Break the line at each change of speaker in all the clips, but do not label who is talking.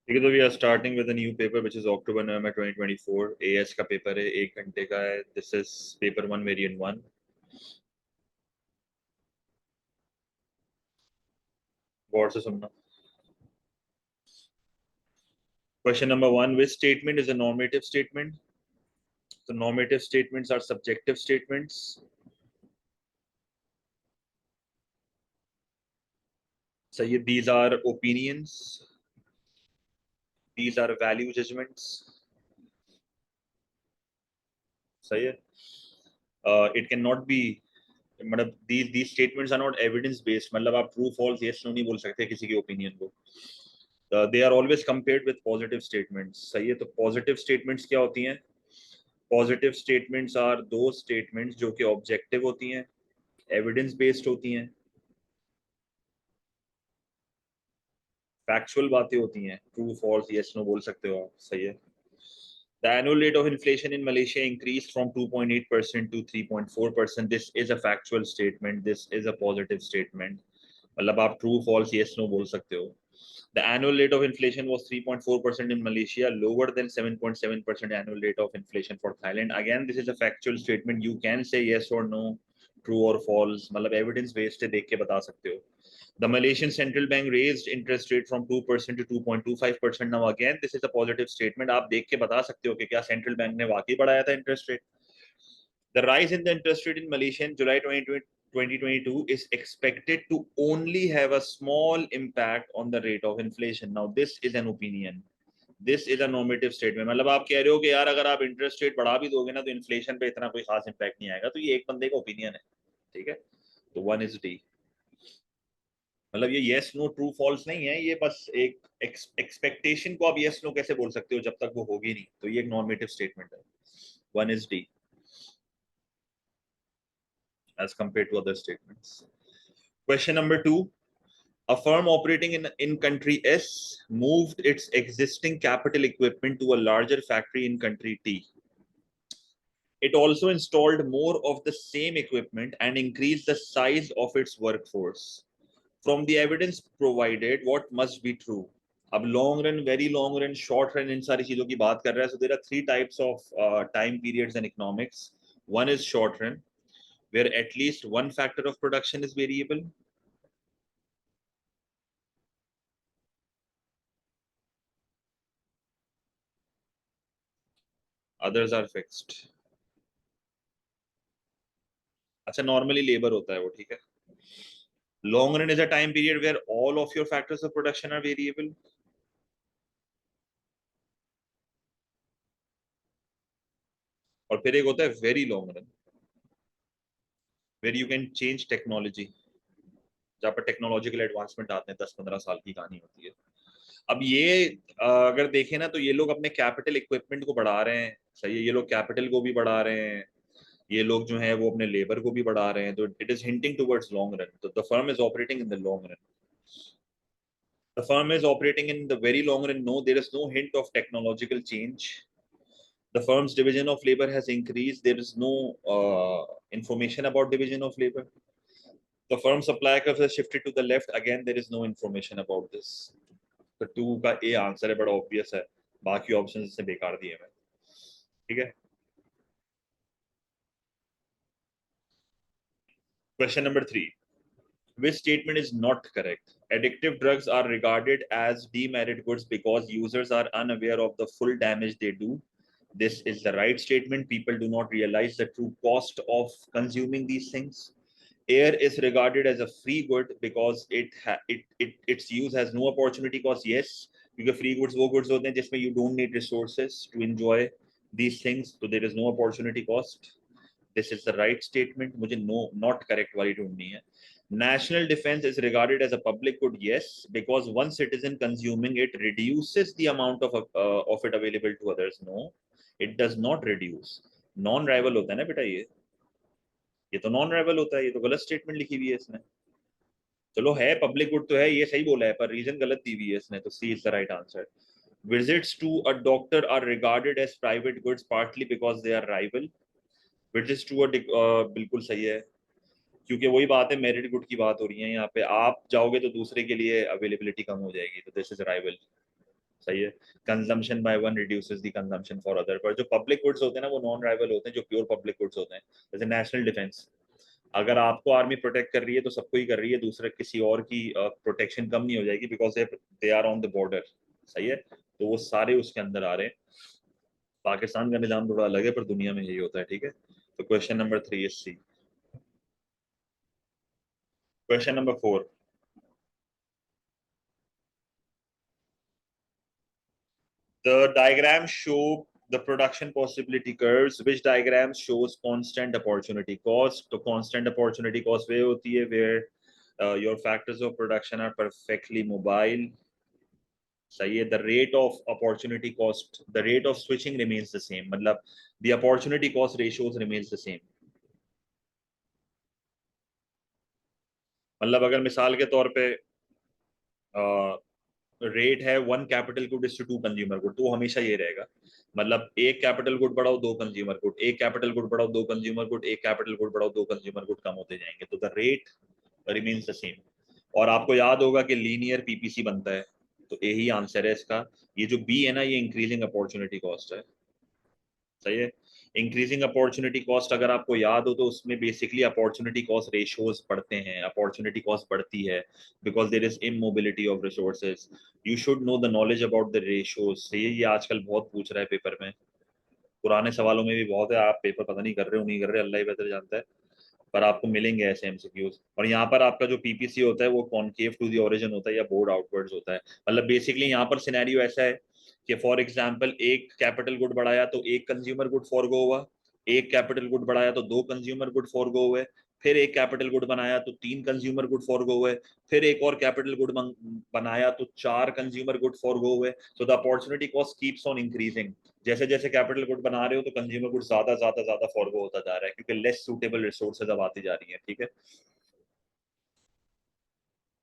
ठीक है, तो we are starting with a new paper which is October November 2024। AS का पेपर है, 1 घंटे का है। This is paper 1 variant 1। गौर से सुनना। Question number 1, which statement is a normative statement? तो normative statements are subjective statements. सही है। These are opinions, these are value judgements. सही है। इट कैन नॉट बी, मतलब these statements are not evidence based, मतलब आप ट्रू फॉल्स यस नो नहीं बोल सकते किसी के ओपिनियन को। They are always compared with positive statements. सही है। तो पॉजिटिव स्टेटमेंट्स क्या होती हैं? पॉजिटिव स्टेटमेंट्स आर दो स्टेटमेंट्स जो कि ऑब्जेक्टिव होती हैं, एविडेंस बेस्ड होती हैं, फैक्चुअल बातें होती हैं। ट्रू फॉल्स यस नो बोल सकते हो आप। सही है। The annual rate of inflation in Malaysia increased from 2.8% to 3.4%. This is a factual statement. This is a positive statement. मतलब आप true false yes no बोल सकते हो। The annual rate of inflation was 3.4% in Malaysia, lower than 7.7% annual rate of inflation for Thailand. Again, this is a factual statement. You can say yes or no, true or false. मतलब evidence based है, देख के बता सकते हो। The Malaysian Central Bank raised interest rate from 2% to 2.25%. Now again, this is a positive statement. आप देख के बता सकते हो कि क्या सेंट्रल बैंक ने वाकई बढ़ाया था interest rate. The rise in the interest rate in Malaysia in July 2022 is expected to only have a small impact on the rate of inflation. Now this is an opinion. This is a normative statement. मतलब आप कह रहे हो कि यार अगर आप interest rate बढ़ा भी दोगे ना तो इन्फ्लेशन पे इतना कोई खास इम्पैक्ट नहीं आएगा। तो ये एक बंदे का ओपिनियन है। ठीक है। तो 1 इज डी। मतलब ये येस नो ट्रू फॉल्स नहीं है, ये बस एक एक्सपेक्टेशन को आप येस नो कैसे बोल सकते हो जब तक वो होगी नहीं। तो ये एक नॉर्मेटिव स्टेटमेंट है। 1 is D as compared to other statements. Question number 2. A firm operating in country S moved its existing capital equipment to a larger factory in country T. It also installed more of the same equipment and increased the size of its workforce. From the evidence provided, what must be true? अब long run, very long run, short run, इन सारी चीजों की बात कर रहा है। So there are 3 types of time periods in economics. One is short run, where at least one factor of production is variable. Others are fixed. अच्छा, normally labour होता है वो। ठीक है। Long run is a time period where all of your factors of production are variable. और फिर एक होता है very long run, where you can change technology, जहाँ पर टेक्नोलॉजिकल एडवांसमेंट आते हैं। 10-15 साल की कहानी होती है। अब ये अगर देखें ना तो ये लोग अपने कैपिटल इक्विपमेंट को बढ़ा रहे हैं। सही है। ये लोग कैपिटल को भी बढ़ा रहे हैं, ये लोग जो है वो अपने लेबर को भी बढ़ा रहे हैं। तो it is hinting towards long run. तो the firm is operating in the long run. The firm is operating in the very long run. No, there is no hint of technological change. The firm's division of labor has increased. There is no information about division of labor. The firm supply curve has shifted to the left. Again, there is no information about this. The 2 का A answer है, बड़ा obvious है। बाकी option से बेकार दिए मैं। ठीक है। Question number 3. Which statement is not correct? Addictive drugs are regarded as demerit goods because users are unaware of the full damage they do. This is the right statement. People do not realize the true cost of consuming these things. Air is regarded as a free good because its use has no opportunity cost. Yes, because free goods वो goods होते हैं जिसमें you don't need resources to enjoy these things, so there is no opportunity cost. This is the right statement. मुझे no not correct वाली ढूंढनी है। National defense is regarded as a public good. Yes, because one citizen consuming it reduces the amount of it available to others. No, it does not reduce. Non rival होता है ना बेटा ये तो non rival होता है। ये तो गलत स्टेटमेंट लिखी हुई है इसने। चलो है पब्लिक गुड तो है, ये सही बोला है, पर रीजन गलत दी हुई है इसने। तो C is the right answer. Visits to a doctor are regarded as private goods partly because they are rival. Visits to बिल्कुल सही है, क्योंकि वही बात है, मेरिट गुड की बात हो रही है यहाँ पे। आप जाओगे तो दूसरे के लिए अवेलेबिलिटी कम हो जाएगी। तो दिस इज राइवल। सही है। Consumption by one reduces the consumption for other. पर जो पब्लिक गुड्स होते हैं ना वो नॉन राइवल होते हैं, जो प्योर पब्लिक गुड्स होते हैं, जैसे नेशनल डिफेंस। अगर आपको आर्मी प्रोटेक्ट कर रही है तो सबको ही कर रही है, दूसरे किसी और की प्रोटेक्शन कम नहीं हो जाएगी, because they are on the border. सही है, तो वो सारे उसके अंदर आ रहे हैं। पाकिस्तान का निजाम थोड़ा अलग है पर दुनिया में यही होता है। ठीक है, तो question number 3 is C. Question number 4, the diagram show the production possibility curves. Which diagram shows constant opportunity cost? तो constant opportunity cost वे होती है where your factors of production are perfectly mobile. सही है। The rate of opportunity cost, the rate of switching remains the same. मतलब the opportunity cost ratios remains the same. मतलब अगर मिसाल के तौर पे रेट है one capital good is to two consumer good, तो वो हमेशा ये रहेगा। मतलब एक कैपिटल गुड बढ़ाओ दो कंज्यूमर गुड, एक कैपिटल गुड बढ़ाओ दो कंज्यूमर गुड, एक कैपिटल गुड बढ़ाओ दो कंज्यूमर गुड, कम होते जाएंगे, तो the rate remains the same. और आपको याद होगा कि लीनियर पीपीसी बनता है, तो यही आंसर है इसका। ये जो बी है ना, ये इंक्रीजिंग अपॉर्चुनिटी कॉस्ट है। सही है। इंक्रीजिंग अपॉर्चुनिटी कॉस्ट अगर आपको याद हो तो उसमें बेसिकली अपॉर्चुनिटी कॉस्ट रेशियोज पढ़ते हैं, अपॉर्चुनिटी कॉस्ट बढ़ती है because there is immobility of resources. You should know the knowledge about the ratios. सही है, ये आजकल बहुत पूछ रहा है पेपर में, पुराने सवालों में भी बहुत है। आप पेपर पता नहीं कर रहे हो नहीं कर रहे, अल्लाह ही बेहतर जानता है, पर आपको मिलेंगे ऐसे एमसीक्यूज। और यहाँ पर आपका जो पीपीसी होता है वो कॉनकेव टू दी ओरिजिन होता है या बोर्ड आउटवर्ड्स होता है। मतलब बेसिकली यहाँ पर सिनेरियो ऐसा है कि फॉर एग्जांपल एक कैपिटल गुड बढ़ाया तो एक कंज्यूमर गुड फॉरगो हुआ, एक कैपिटल गुड बढ़ाया तो दो कंज्यूमर गुड फॉरगो हुए, फिर एक कैपिटल गुड बनाया तो तीन कंज्यूमर गुड फॉरगो हुए, फिर एक और कैपिटल गुड बनाया तो चार कंज्यूमर गुड फॉरगो हुए। So the opportunity cost keeps on increasing. जैसे जैसे कैपिटल गुड बना रहे हो तो कंज्यूमर गुड ज्यादा ज्यादा ज्यादा फॉरगो होता जा रहा है, क्योंकि लेस सूटेबल रिसोर्सेज अब आती जा रही है। ठीक है,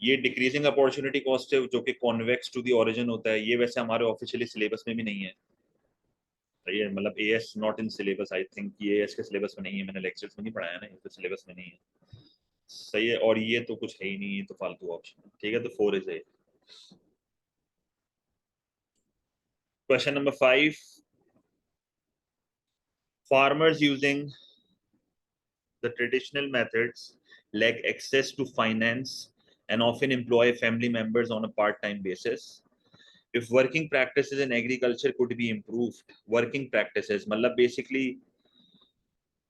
ये डिक्रीजिंग अपॉर्चुनिटी कॉस्ट है जो कि कॉन्वेक्स टू दी ओरिजिन होता है। ये वैसे हमारे ऑफिशियली सिलेबस में भी नहीं है। सही है, मतलब as not in syllabus, I think ये एएस के सिलेबस में नहीं है, मैंने लेक्चर्स में नहीं पढ़ाया ना, ये तो सिलेबस में नहीं है। सही है, और ये तो कुछ है ही नहीं, ये तो फालतू ऑप्शन। ठीक है, तो 4 is a. Question number 5, farmers using the traditional methods lack access to finance and often employ family members on a part-time basis. If working practices in agriculture could be improved, working practices मतलब basically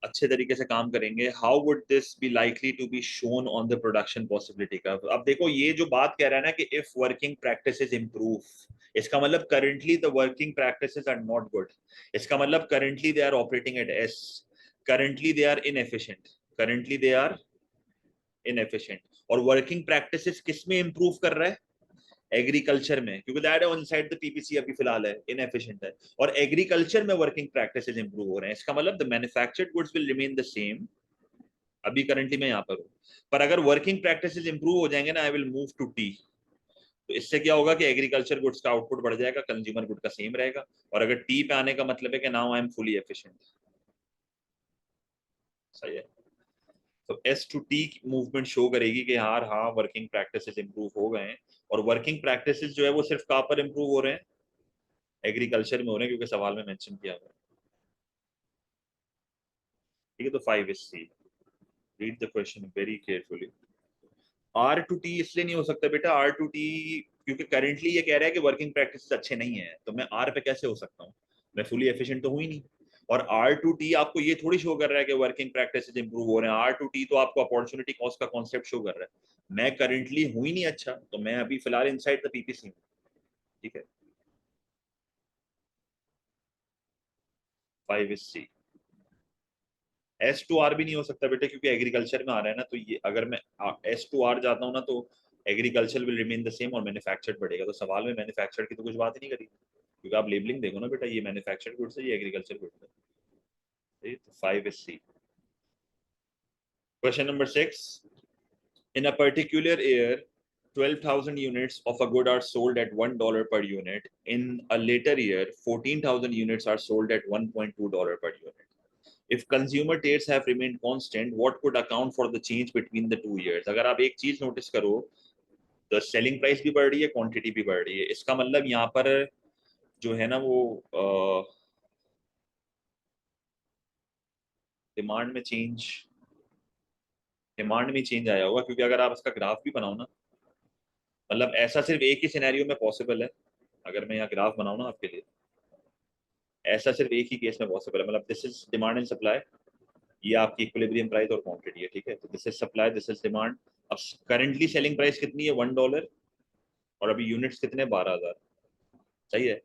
अच्छे तरीके से काम करेंगे, how would this be likely to be shown on the production possibility का। अब देखो ये जो बात कह रहा है ना कि इफ वर्किंग प्रैक्टिसेस इंप्रूव, इसका मतलब currently the working practices are not good. इसका मतलब currently they are operating at S, currently they are inefficient, currently they are inefficient. और वर्किंग प्रैक्टिसेस किस में इंप्रूव कर रहा है? एग्रीकल्चर में, क्योंकि that on side the PPC अभी फिलहाल है इनएफिशिएंट है, और एग्रीकल्चर में वर्किंग प्रैक्टिसेस इंप्रूव हो रहे हैं। इसका मतलब the manufactured goods will remain the same. अभी करंटली मैं यहाँ पर हूँ, पर अगर वर्किंग प्रैक्टिसेस इंप्रूव हो जाएंगे ना, I will move to T. तो इससे क्या होगा कि एग्रीकल्चर गुड्स का आउटपुट बढ़ जाएगा, कंज्यूमर गुड का सेम रहेगा। और अगर टी पे आने का मतलब है कि now I am fully efficient. सही है, तो S to T movement show करेगी कि यार हाँ वर्किंग प्रैक्टिसेस इंप्रूव हो गए हैं। और वर्किंग प्रैक्टिसेस जो है वो सिर्फ कहाँ पर इंप्रूव हो रहे हैं? एग्रीकल्चर में हो रहे हैं, क्योंकि सवाल में मेंशन किया हुआ है। ठीक है, तो 5 is C. Read the question very carefully. R to T इसलिए नहीं हो सकता बेटा, आर टू टी क्योंकि करेंटली ये कह रहा है कि वर्किंग प्रैक्टिस अच्छे नहीं है, तो मैं आर पे कैसे हो सकता हूँ? मैं फुली एफिशिएंट तो हूँ ही नहीं। और आर टू टी आपको ये थोड़ी शो कर रहा है कि वर्किंग प्रैक्टिस इंप्रूव हो रहे हैं। आर टू टी तो आपको अपॉर्चुनिटी कॉस्ट का कॉन्सेप्ट शो कर रहा है। मैं करेंटली हूँ ही नहीं अच्छा, तो मैं अभी फिलहाल इनसाइड द पीपीसी हूँ। ठीक है, 5 is C. S to R भी नहीं हो सकता बेटा, क्योंकि एग्रीकल्चर में आ रहा है ना, तो ये अगर मैं एस टू आर जाता हूँ ना तो agriculture will remain the same और मैन्युफैक्चर्ड बढ़ेगा। तो सवाल में मैन्युफैक्चर्ड की तो कुछ बात ही नहीं करी, क्योंकि आप लेबलिंग देखो ना बेटा, ये मैन्युफैक्चर्ड गुड्स है, ये एग्रीकल्चर गुड्स है। तो 5 is C. Question number 6, in a particular year 12,000 units of a good are sold at $1 per unit. In a later year 14,000 units are sold at $1.2 per unit. If consumer tastes have remained constant, what could account for the change between the 2 years? अगर आप एक चीज notice करो तो selling price भी बढ़ रही है, क्वांटिटी भी बढ़ रही है। इसका मतलब यहाँ पर जो है ना वो डिमांड में चेंज डिमांड में चेंज आया होगा, क्योंकि अगर आप इसका ग्राफ भी बनाओ ना, मतलब ऐसा सिर्फ एक ही सिनेरियो में पॉसिबल है। अगर मैं यहाँ ग्राफ बनाऊँ ना आपके लिए, ऐसा सिर्फ एक ही केस में पॉसिबल है। मतलब this is demand and supply, ये आपकी इक्विलिब्रियम प्राइस और क्वांटिटी है, ठीक है। तो this is supply, this is demand. अब करंटली सेलिंग प्राइस कितनी है, $1, और अभी यूनिट्स कितने, 12,000। सही है।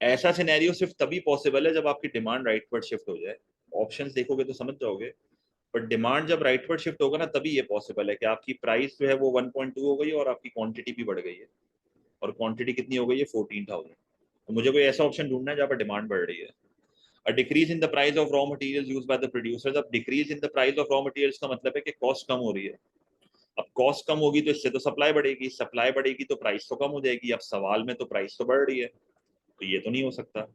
ऐसा सिनेरियो सिर्फ तभी पॉसिबल है जब आपकी डिमांड राइटवर्ड शिफ्ट हो जाए। ऑप्शंस देखोगे तो समझ जाओगे, बट डिमांड जब राइटवर्ड शिफ्ट होगा ना, तभी ये पॉसिबल है कि आपकी प्राइस जो है वो 1.2 हो गई और आपकी क्वांटिटी भी बढ़ गई है। और क्वांटिटी कितनी हो गई है, 14,000। तो मुझे कोई ऐसा ऑप्शन ढूंढना है जहाँ पर डिमांड बढ़ रही है। A decrease in the price of raw materials used by the producers। अब decrease in the price of raw materials का मतलब है कि कॉस्ट कम हो रही है। अब कॉस्ट कम होगी तो इससे तो सप्लाई बढ़ेगी, सप्लाई बढ़ेगी तो प्राइस तो कम हो जाएगी। अब सवाल में तो प्राइस तो बढ़ रही है, तो ये तो नहीं हो सकता।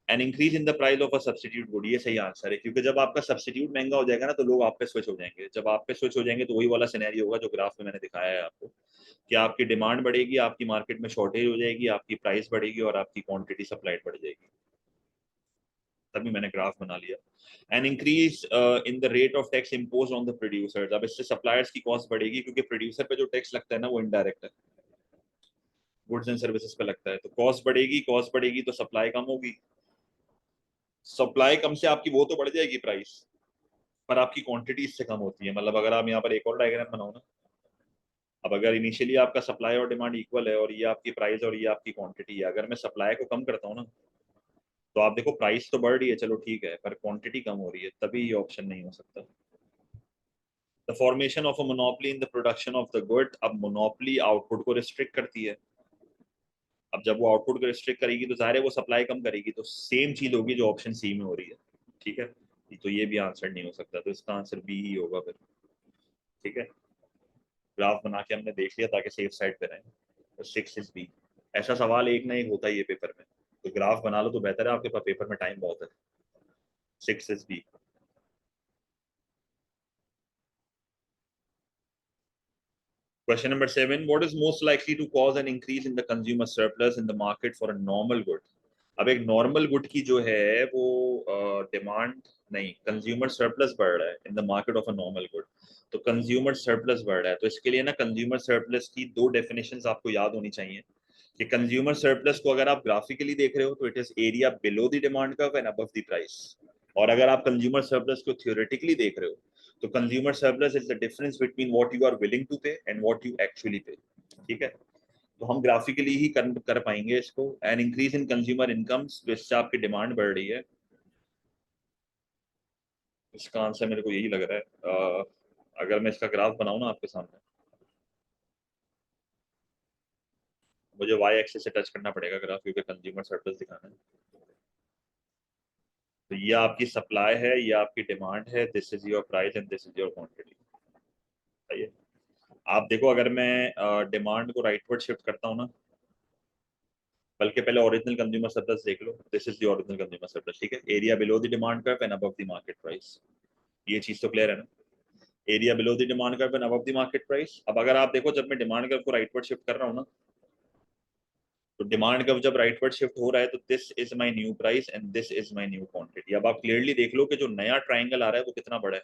N increase in the price of a substitute good, ये सही आंसर है, क्योंकि जब आपका सब्सिट्यूट महंगा हो जाएगा ना, तो लोग आप पे स्विच हो जाएंगे। जब आप पे स्विच हो जाएंगे तो वही वाला सिनेरियो होगा जो ग्राफ में मैंने दिखाया है आपको, कि आपकी डिमांड बढ़ेगी, आपकी मार्केट में शॉर्टेज हो जाएगी, आपकी प्राइस बढ़ेगी और आपकी क्वांटिटी सप्लाइड बढ़ जाएगी। तभी मैंने ग्राफ बना लिया। N increase in the rate of tax impose on the producers. अब इससे सप्लायर्स की कॉस्ट बढ़ेगी, क्योंकि प्रोड्यूसर पे जो टैक्स लगता है ना वो इनडायरेक्ट है, गुड्स एंड सर्विसेज पे लगता है। तो कॉस्ट बढ़ेगी तो सप्लाई कम होगी, सप्लाई कम से आपकी वो तो बढ़ जाएगी प्राइस, पर आपकी क्वांटिटी इससे कम होती है। मतलब अगर आप यहाँ पर एक और डायग्राम बनाओ ना, अब अगर इनिशियली आपका सप्लाई और डिमांड इक्वल है और ये आपकी प्राइस और ये आपकी क्वांटिटी है, अगर मैं सप्लाई को कम करता हूँ ना, तो आप देखो प्राइस तो बढ़ रही है, चलो ठीक है, पर क्वांटिटी कम हो रही है, तभी ये ऑप्शन नहीं हो सकता। The formation of a monopoly in the production of the good. अब मोनोपोली आउटपुट को रिस्ट्रिक्ट करती है। अब जब वो आउटपुट को रिस्ट्रिक्ट करेगी तो जाहिर है वो सप्लाई कम करेगी, तो सेम चीज होगी जो ऑप्शन सी में हो रही है, ठीक है। तो ये भी आंसर नहीं हो सकता, तो इसका आंसर बी ही होगा फिर, ठीक है। ग्राफ बना के हमने देख लिया ताकि सेफ साइड पे रहें। तो 6 इज बी। ऐसा सवाल एक ना एक होता ही है पेपर में, तो ग्राफ बना लो तो बेहतर है, आपके पास पेपर में टाइम बहुत है। 6 is B. Question number 7. What is most likely to cause an increase in the consumer surplus in the market for a normal good? अब एक नॉर्मल गुड की जो है वो डिमांड नहीं, कंज्यूमर सरप्लस बढ़ रहा है in the market of a normal good. तो कंज्यूमर सरप्लस बढ़ रहा है, तो इसके लिए ना कंज्यूमर सरप्लस की दो डेफिनेशंस आपको याद होनी चाहिए। कि कंज्यूमर सरप्लस को अगर आप ग्राफिकली देख रहे हो तो it is area below the demand curve and above the price. और अगर आप कंज्यूमर सरप्लस को थ्योरेटिकली देख रहे हो तो consumer surplus is the difference between what you are willing to pay and what you actually pay, ठीक है। तो हम ग्राफिकली ही कर पाएंगे इसको। एन इंक्रीज इन कंज्यूमर इनकम्स, तो इससे आपकी डिमांड बढ़ रही है। इसका आंसर मेरे को यही लग रहा है। अगर मैं इसका ग्राफ बनाऊं ना आपके सामने, मुझे वाई एक्सिस से टच करना पड़ेगा ग्राफ, क्योंकि कंज्यूमर सरप्लस दिखाना है। तो ये आपकी सप्लाई है, ये आपकी डिमांड है, this is your price and this is your quantity. सही है। आप देखो अगर मैं डिमांड को राइटवर्ड शिफ्ट करता हूँ ना, बल्कि पहले ओरिजिनल कंज्यूमर सरप्लस देख लो, this is the original consumer surplus, ठीक है। Area below the demand curve and above the market price. ये चीज तो क्लियर है ना, area below the demand curve and above the market price. अब अगर आप देखो जब मैं डिमांड कर्व को राइटवर्ड शिफ्ट कर रहा हूँ ना, तो डिमांड कर्व जब राइटवर्ड शिफ्ट हो रहा है तो this is my new price and this is my new quantity. अब आप क्लियरली देख लो कि जो नया ट्राइंगल आ रहा है वो कितना बड़ा है।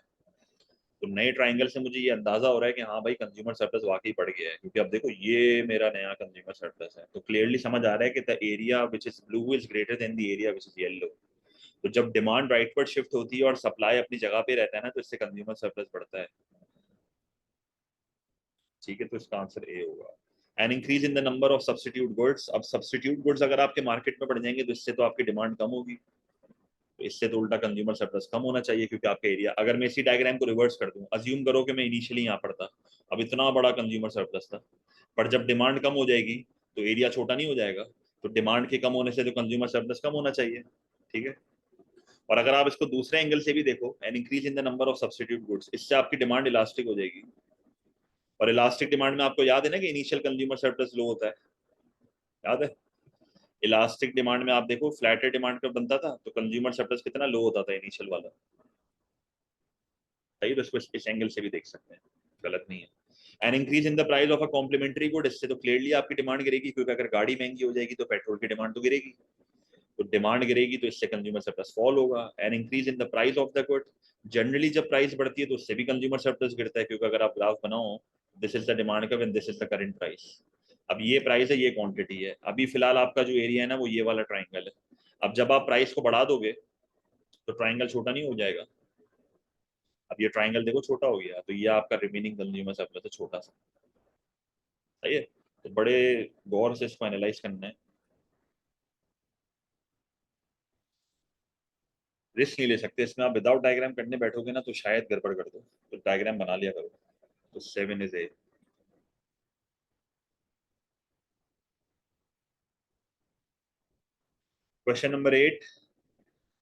तो नए ट्राइंगल से मुझे ये अंदाजा हो रहा है कि हाँ भाई कंज्यूमर सरप्लस वाकई बढ़ गया है, क्योंकि अब देखो ये मेरा नया कंज्यूमर सरप्लस है। तो क्लियरली समझ आ रहा है कि the area which is blue is greater then the area which is yellow. तो जब डिमांड राइटवर्ड शिफ्ट होती है और सप्लाई अपनी जगह पे रहता है ना, तो इससे कंज्यूमर सरप्लस बढ़ता है, ठीक है। तो इसका आंसर ए होगा। N increase in the number of substitute goods. अब सब्स्टिट्यूट गुड्स अगर आपके मार्केट में बढ़ जाएंगे तो इससे तो आपकी डिमांड कम होगी, तो इससे तो उल्टा कंज्यूमर सरप्लस कम होना चाहिए, क्योंकि आपका एरिया, अगर मैं इसी डायग्राम को रिवर्स कर दूं, अज्यूम करो कि मैं इनिशियली यहाँ पर था, अब इतना बड़ा कंज्यूमर सरप्लस था, पर जब डिमांड कम हो जाएगी तो एरिया छोटा नहीं हो जाएगा। तो डिमांड के कम होने से तो कंज्यूमर सरप्लस कम होना चाहिए, ठीक है। और अगर आप इसको दूसरे एंगल से भी देखो, N increase in the number of substitute goods, इससे आपकी डिमांड इलास्टिक हो जाएगी। और इलास्टिक डिमांड में आपको याद है ना कि इनिशियल कंज्यूमर सरप्लस लो होता है, याद है। इलास्टिक डिमांड में आप देखो फ्लैटर डिमांड कब बनता था तो कंज्यूमर सरप्लस कितना लो होता था इनिशियल वाला। सही, तो इसको इस एंगल से भी देख सकते हैं, गलत नहीं है। An increase in the price of a complementary good, इससे तो क्लियरली आपकी डिमांड गिरेगी, क्योंकि अगर गाड़ी महंगी हो जाएगी तो पेट्रोल की डिमांड तो गिरेगी, तो डिमांड गिरेगी तो इससे कंज्यूमर सरप्लस फॉल होगा। N increase in the price of the good, generally जब प्राइस बढ़ती है तो उससे भी कंज्यूमर सरप्लस गिरता है, क्योंकि अगर आप ग्राफ बनाओ, this is the demand curve and this is the current price. अब ये प्राइस है, ये क्वांटिटी है, अभी फिलहाल आपका जो एरिया है ना वो ये वाला ट्राइंगल है। अब जब आप प्राइस को बढ़ा दोगे तो ट्राइंगल छोटा नहीं हो जाएगा। अब ये ट्राइंगल देखो छोटा हो गया, तो ये आपका रिमेनिंग कंज्यूमर सरप्लस है छोटा सा। सही है, तो बड़े गौर से इसको एनालाइज करना है, रिस्क नहीं ले सकते इसमें। आप विदाउट डायग्राम करने बैठोगे ना तो शायद गड़बड़ कर दो, तो डायग्राम बना लिया करो। तो 7 is a. Question number 8,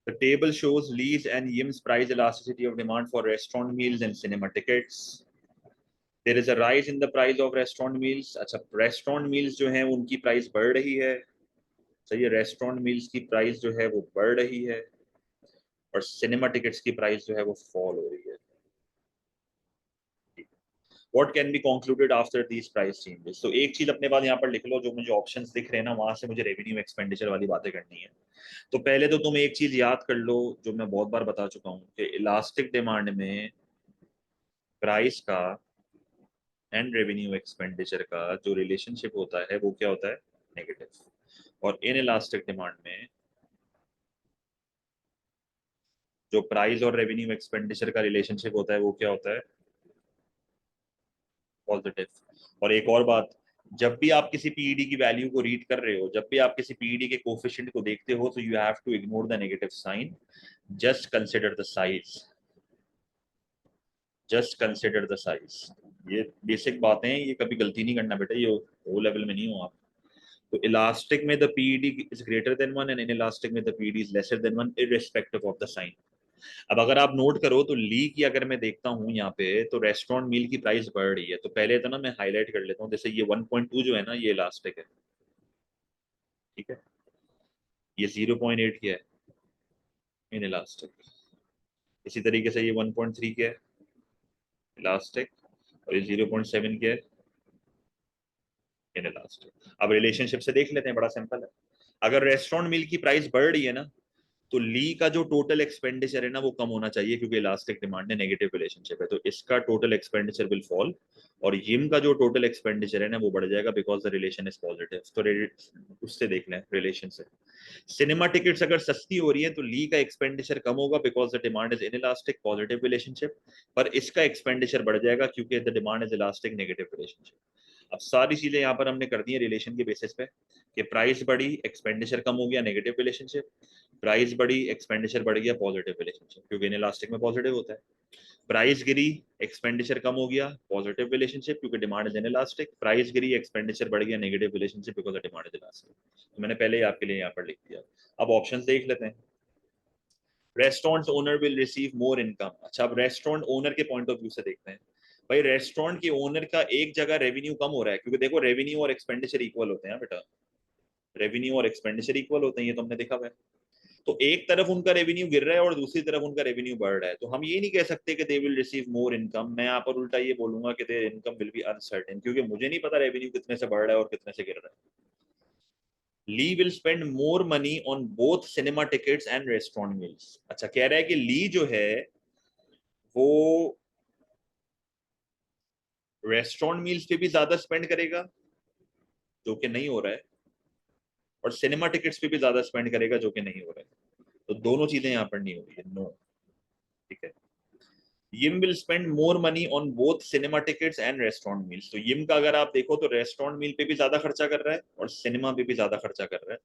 the table shows Lee's and Yim's price elasticity of demand for restaurant meals and cinema tickets. There is a rise in the price of restaurant meals. अच्छा, restaurant meals जो हैं उनकी price बढ़ रही है। सही है, restaurant meals की प्राइस जो है वो बढ़ रही है, और सिनेमा टिकट्स की प्राइस जो है वो फॉल हो रही है। What can be concluded after these price changes? तो एक चीज अपने पास यहाँ पर लिख लो, जो मुझे ऑप्शंस दिख रहे हैं ना वहां से मुझे रेवेन्यू एक्सपेंडिचर वाली बातें करनी है। तो पहले तो तुम एक चीज याद कर लो जो मैं बहुत बार बता चुका हूँ, कि इलास्टिक डिमांड में प्राइस का एंड रेवेन्यू एक्सपेंडिचर का जो रिलेशनशिप होता है वो क्या होता है, नेगेटिव। और इन इलास्टिक डिमांड में जो प्राइस और रेवेन्यू एक्सपेंडिचर का रिलेशनशिप होता है वो क्या होता है, पॉजिटिव। और एक और बात, जब भी आप किसी पीईडी की वैल्यू को रीड कर रहे हो, जब भी आप किसी पीईडी के कोफिशिएंट को देखते हो, तो you have to ignore the negative sign, just consider the size, just consider the size. ये बेसिक बातें हैं, ये कभी गलती नहीं करना बेटा, ये ओ लेवल में नहीं हो आप। तो इलास्टिक में the PED is greater than 1 and inelastic में the PED is lesser than 1 irrespective of the sign. अब अगर आप नोट करो तो ली की अगर मैं देखता हूँ यहाँ पे, तो रेस्टोरेंट मील की प्राइस बढ़ रही है, तो पहले तो ना मैं हाईलाइट कर लेता हूँ, जैसे ये 1.2 जो है ना ये इलास्टिक है, ठीक है, ये 0.8 की है इन इलास्टिक, इसी तरीके से ये 1.3 की है इलास्टिक, और ये 0.7 की है इन इलास्टिक। अब रिलेशनशिप से देख लेते हैं, बड़ा सिंपल है। अगर रेस्टोरेंट मील की प्राइस बढ़ रही है ना, तो ली का जो टोटल एक्सपेंडिचर है ना वो कम होना चाहिए, क्योंकि इलास्टिक डिमांड में नेगेटिव रिलेशनशिप है, तो इसका टोटल एक्सपेंडिचर विल फॉल। और यिम का जो टोटल एक्सपेंडिचर है ना वो बढ़ जाएगा, because the relation is positive. तो उससे देख लें रिलेशन से। सिनेमा टिकट्स अगर सस्ती हो रही है तो ली का एक्सपेंडिचर कम होगा, because the demand is inelastic positive relationship. पर इसका एक्सपेंडिचर बढ़ जाएगा क्योंकि the demand is elastic negative relationship. अब सारी चीजें यहाँ पर हमने कर दी है रिलेशन के बेसिस पे, कि प्राइस बढ़ी एक्सपेंडिचर कम हो गया नेगेटिव रिलेशनशिप, प्राइस बढ़ी एक्सपेंडिचर बढ़ गया पॉजिटिव रिलेशनशिप, क्योंकि इनइलास्टिक में पॉजिटिव होता है। प्राइस गिरी एक्सपेंडिचर कम हो गया पॉजिटिव रिलेशनशिप, क्योंकि demand is inelastic. Price Giri expenditure बढ़ गया negative relationship, because the demand is elastic. तो मैंने पहले ही आपके लिए यहाँ पर लिख दिया। अब ऑप्शंस देख लेते हैं। Restaurant owner will receive more income. अच्छा, अब रेस्टोरेंट ओनर के पॉइंट ऑफ व्यू से देखते हैं। भाई रेस्टोरेंट के ओनर का एक जगह रेवेन्यू कम हो रहा है, क्योंकि देखो रेवेन्यू और एक्सपेंडिचर इक्वल होते हैं बेटा, रेवेन्यू और एक्सपेंडिचर इक्वल होते हैं, ये तो हमने देखा है। तो एक तरफ उनका रेवेन्यू गिर रहा है और दूसरी तरफ उनका रेवेन्यू बढ़ रहा है, तो हम ये नहीं कह सकते कि they will receive more income. मैं यहाँ पर उल्टा ये बोलूंगा कि there income will be uncertain, क्योंकि मुझे नहीं पता रेवेन्यू कितने से बढ़ रहा है और कितने से गिर रहा है। Lee will spend more money on both cinema tickets and restaurant meals. अच्छा, कह रहा है कि ली जो है वो रेस्टोरेंट मील्स पे भी ज्यादा स्पेंड करेगा, जो कि नहीं हो रहा है, और सिनेमा टिकट्स पे भी ज्यादा स्पेंड करेगा, जो कि नहीं हो रहा है। तो दोनों चीजें यहाँ पर नहीं हो रही है, नो। ठीक है, Yim will spend more money on both cinema tickets and restaurant meals। तो Yim का अगर आप देखो तो रेस्टोरेंट मील पे भी ज्यादा खर्चा कर रहा है और सिनेमा पे भी ज्यादा खर्चा कर रहा है,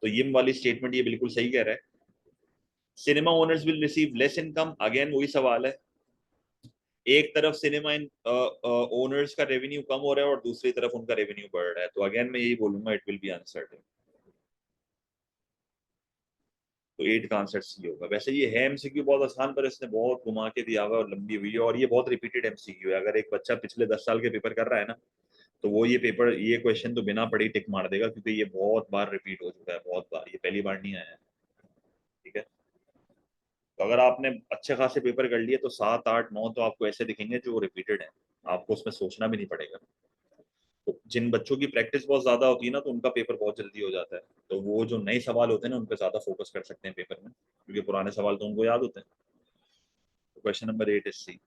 तो Yim वाली स्टेटमेंट ये बिल्कुल सही कह रहा है। Cinema owners will receive less income, again वही सवाल है, एक तरफ सिनेमा ओनर्स का रेवेन्यू कम हो रहा है और दूसरी तरफ उनका रेवेन्यू बढ़ रहा है, तो अगेन मैं यही बोलूंगा इट विल बी अनसर्टेन। तो 8 का आंसर सी होगा। वैसे ये है एमसीक्यू बहुत आसान, पर इसने बहुत घुमा के दिया हुआ और लंबी हुई है, और ये बहुत रिपीटेड एमसीक्यू है। अगर एक बच्चा पिछले 10 साल के पेपर कर रहा है ना, तो वो ये पेपर ये क्वेश्चन तो बिना पढ़ी टिक मार देगा, क्योंकि ये बहुत बार रिपीट हो चुका है, बहुत बार, ये पहली बार नहीं आया है। ठीक है, तो अगर आपने अच्छे खासे पेपर कर लिए तो 7, 8, 9 तो आपको ऐसे दिखेंगे जो रिपीटेड है, आपको उसमें सोचना भी नहीं पड़ेगा। तो जिन बच्चों की प्रैक्टिस बहुत ज्यादा होती है ना, तो उनका पेपर बहुत जल्दी हो जाता है। तो वो जो नए सवाल होते हैं ना, उन पर ज्यादा फोकस कर सकते हैं पेपर में, क्योंकि पुराने सवाल तो उनको याद होते हैं। Question number 8 is C.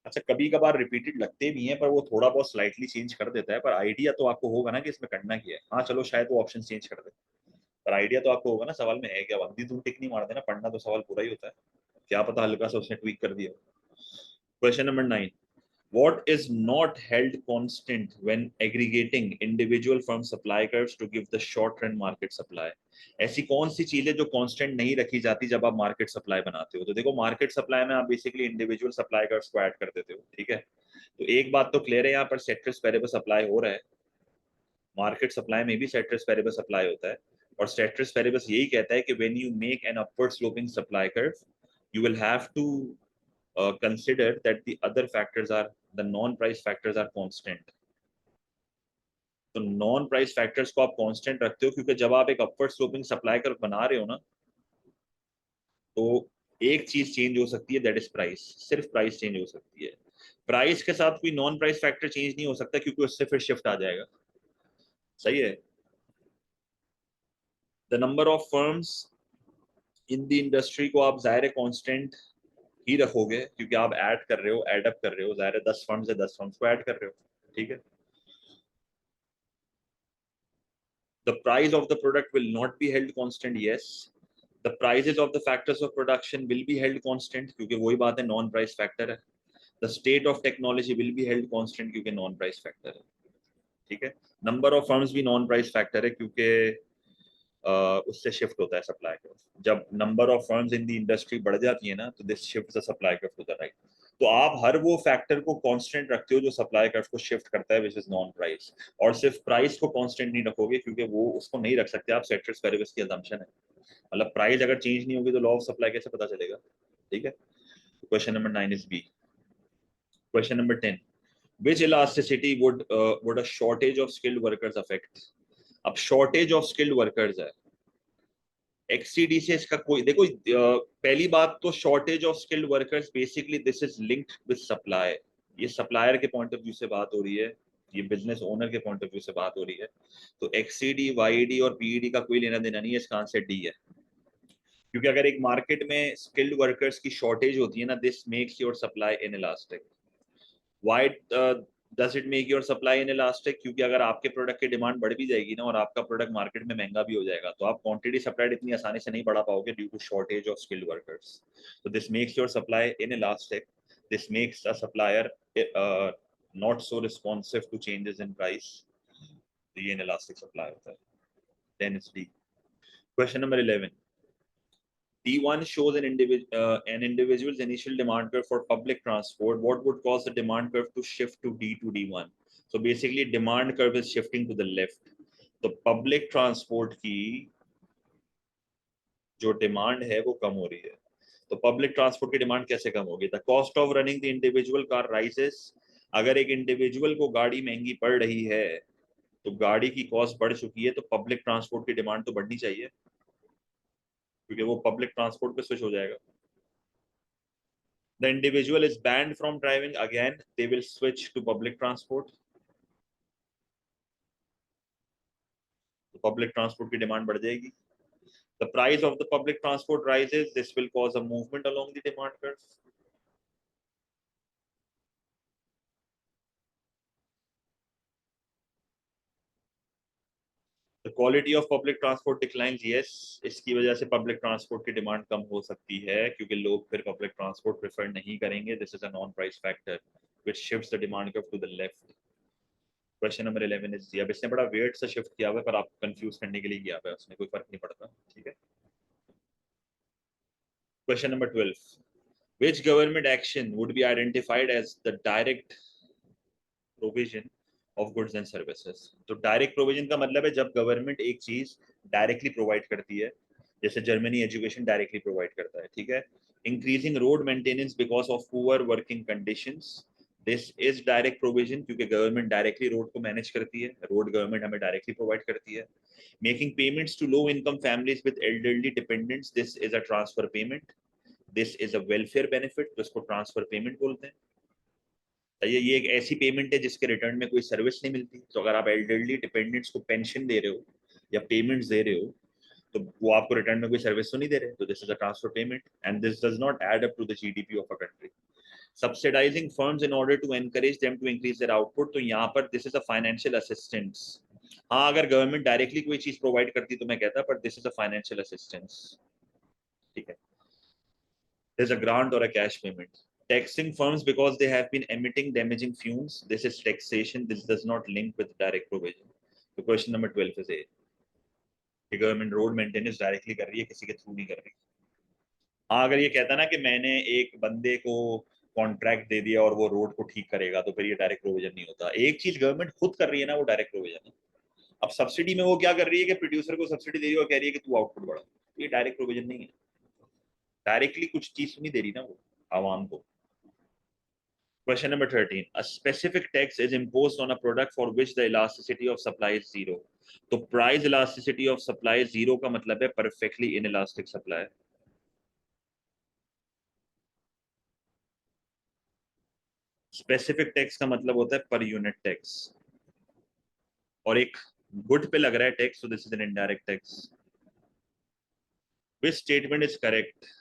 अच्छा, कभी कभार रिपीटेड लगते भी हैं, पर वो थोड़ा बहुत स्लाइटली चेंज कर देता है, पर आइडिया तो आपको होगा ना कि इसमें करना क्या है। हाँ चलो, शायद वो ऑप्शन चेंज कर दे, पर आइडिया तो आपको होगा ना सवाल में है क्या। बंदी तुम टिक नहीं मार देना, पढ़ना तो सवाल पूरा ही होता है, क्या पता हल्का सा उसने ट्वीक कर दिया। Question number 9, what is not held constant when aggregating individual firm supply curves to give the short run market supply? ऐसी कौन सी चीज है जो कांस्टेंट नहीं रखी जाती जब आप मार्केट सप्लाई बनाते हो। तो देखो, मार्केट सप्लाई में आप बेसिकली इंडिविजुअल सप्लाई कर्व्स को ऐड कर देते हो, ठीक है। तो एक बात तो क्लियर है, यहाँ पर सेट्रिस वेरिएबल सप्लाई हो रहा है, मार्केट सप्लाई में भी सेट्रिस वेरिएबल सप्लाई होता है। और सेट्रिस वेरिएबल यही कहता है कि when you make an upward sloping supply curve, you will have to consider that the other factors are, the non price factors are constant. तो नॉन प्राइस फैक्टर्स को आप कांस्टेंट रखते हो, क्योंकि जब आप एक अपवर्ड स्लोपिंग सप्लाई कर्व बना रहे हो ना, तो एक चीज चेंज हो सकती है, दैट इज प्राइस। सिर्फ प्राइस चेंज हो सकती है, प्राइस के साथ कोई नॉन प्राइस फैक्टर चेंज नहीं हो सकता, क्योंकि उससे फिर शिफ्ट आ जाएगा। सही है। The number of firms in the industry को आप जाहिर है कांस्टेंट ही रखोगे, क्योंकि आप ऐड कर रहे हो, एड अप कर रहे हो, जाहिर है 10 फर्म्स है, 10 फर्म्स को ऐड कर रहे हो, ठीक है। The price of the product will not be held constant, yes. The prices of the factors of production will be held constant, क्योंकि वही बात है, नॉन प्राइस फैक्टर है। The state of technology will be held constant, क्योंकि non price factor है, ठीक है। Number of firms भी नॉन प्राइस फैक्टर है, क्योंकि उससे शिफ्ट होता है सप्लाई कर्व। जब number of firms in the industry बढ़ जाती है ना, तो this shift the supply curve to the right. तो आप हर वो फैक्टर को कांस्टेंट रखते हो जो सप्लाई कर्व को शिफ्ट करता है, विच इज नॉन प्राइस। और सिर्फ प्राइस को कांस्टेंट नहीं रखोगे, क्योंकि वो उसको नहीं रख सकते आप, सेट्रिस वेरिएबल्स की असम्पशन है। मतलब प्राइस अगर चेंज नहीं होगी तो लॉ ऑफ सप्लाई कैसे पता चलेगा, ठीक है। Question number 9 is B. Question number 10, which elasticity would a shortage of skilled workers affect? अब शॉर्टेज ऑफ स्किल्ड वर्कर्स है, एक्ससीडी से इसका कोई देखो, पहली बात तो shortage of skilled workers basically this is linked with supply. ये सप्लायर के पॉइंट ऑफ व्यू से बात हो रही है, ये बिजनेस ओनर के पॉइंट ऑफ व्यू से बात हो रही है। तो एक्ससीडी, वाईडी और पीईडी का कोई लेना देना नहीं है, इसका आंसर डी है। क्योंकि अगर एक मार्केट में स्किल्ड वर्कर्स की शॉर्टेज होती है ना, this makes your supply inelastic. Why does it make your supply inelastic? क्योंकि अगर आपके प्रोडक्ट की डिमांड बढ़ भी जाएगी ना, और आपका प्रोडक्ट मार्केट में महंगा भी हो जाएगा, तो आप क्वांटिटी सप्लाइड इतनी आसानी से नहीं बढ़ा पाओगे due to shortage of skilled workers. तो this makes your supply inelastic, this makes a supplier not so responsive to changes in price. तो ये इनइलास्टिक सप्लाई होता है। Then it's D. Question number 11, D1 shows an individual's initial demand curve for public transport. What would cause the demand curve to shift to D to D1? So basically, demand curve is shifting to the left. तो public transport की जो demand है वो कम हो रही है। तो public transport की डिमांड कैसे कम होगी? The cost of running the individual car rises. अगर एक इंडिविजुअल को गाड़ी महंगी पड़ रही है, तो गाड़ी की कॉस्ट बढ़ चुकी है, तो पब्लिक ट्रांसपोर्ट की डिमांड तो बढ़नी चाहिए, क्योंकि वो पब्लिक ट्रांसपोर्ट पे स्विच हो जाएगा। The individual is banned from driving, again they will switch to public transport. तो public transport की demand बढ़ जाएगी। The price of the public transport rises, this will cause a movement along the demand curve. The quality of public transport declines, yes, इसकी वजह से public transport की demand कम हो सकती है, क्योंकि लोग फिर public transport prefer नहीं करेंगे। This is a non-price factor which shifts the demand curve to the left. Question number 11 is, अब इसने बड़ा वेट से शिफ्ट किया हुआ है, पर आप कंफ्यूज करने के लिए किया हुआ है, उसमें कोई फर्क नहीं पड़ता, ठीक है। Question number 12, which government action would be identified as the direct provision of goods and services? तो डायरेक्ट प्रोविजन का मतलब है जब गवर्नमेंट एक चीज डायरेक्टली प्रोवाइड करती है, जैसे जर्मनी एजुकेशन डायरेक्टली प्रोवाइड करता है, ठीक है। Increasing road maintenance because of poor working conditions, this is direct provision, क्योंकि गवर्नमेंट डायरेक्टली रोड को मैनेज करती है, रोड गवर्नमेंट हमें डायरेक्टली प्रोवाइड करती है. Making payments to low income families with elderly dependents, this is a transfer payment. This is a welfare benefit, तो इसको transfer payment बोलते हैं. ये एक ऐसी पेमेंट है जिसके रिटर्न में कोई सर्विस नहीं मिलती. तो अगर आप एल्डरली डिपेंडेंट्स को पेंशन दे रहे हो या पेमेंट्स दे रहे हो, तो वो आपको रिटर्न में कोई सर्विस तो नहीं दे रहे. तो this is a transfer payment and this does not add up to the GDP of a country. Subsidising firms in order to encourage them to increase their output, तो यहाँ पर this is a financial assistance. हाँ, अगर government directly कोई चीज provide करती तो मैं कहता, but this is a financial assistance. ठीक है. There's a grant or a cash payment. Taxing firms because they have been emitting damaging fumes. This is taxation. This does not link with direct provision. So question number 12 is A. कि government road maintenance directly कर रही है, किसी के through नहीं कर रही. हाँ, अगर ये कहता ना कि मैंने एक बंदे को कॉन्ट्रैक्ट दे दिया और वो रोड को ठीक करेगा, तो फिर ये डायरेक्ट प्रोविजन नहीं होता. एक चीज गवर्नमेंट खुद कर रही है ना, वो डायरेक्ट प्रोविजन है. अब सब्सिडी में वो क्या कर रही है कि प्रोड्यूसर को सब्सिडी दे रही है और कह रही है कि तू आउटपुट बढ़ा, ये डायरेक्ट प्रोविजन नहीं है. डायरेक्टली कुछ चीज नहीं दे रही ना वो आवाम को. Question number 13. A specific tax is imposed on a product for which the elasticity of supply is zero. तो price elasticity of supply zero का मतलब है perfectly inelastic supply. Specific tax का मतलब होता है per unit tax. और एक good पे लग रहा है tax, so this is an indirect tax. Which statement is correct?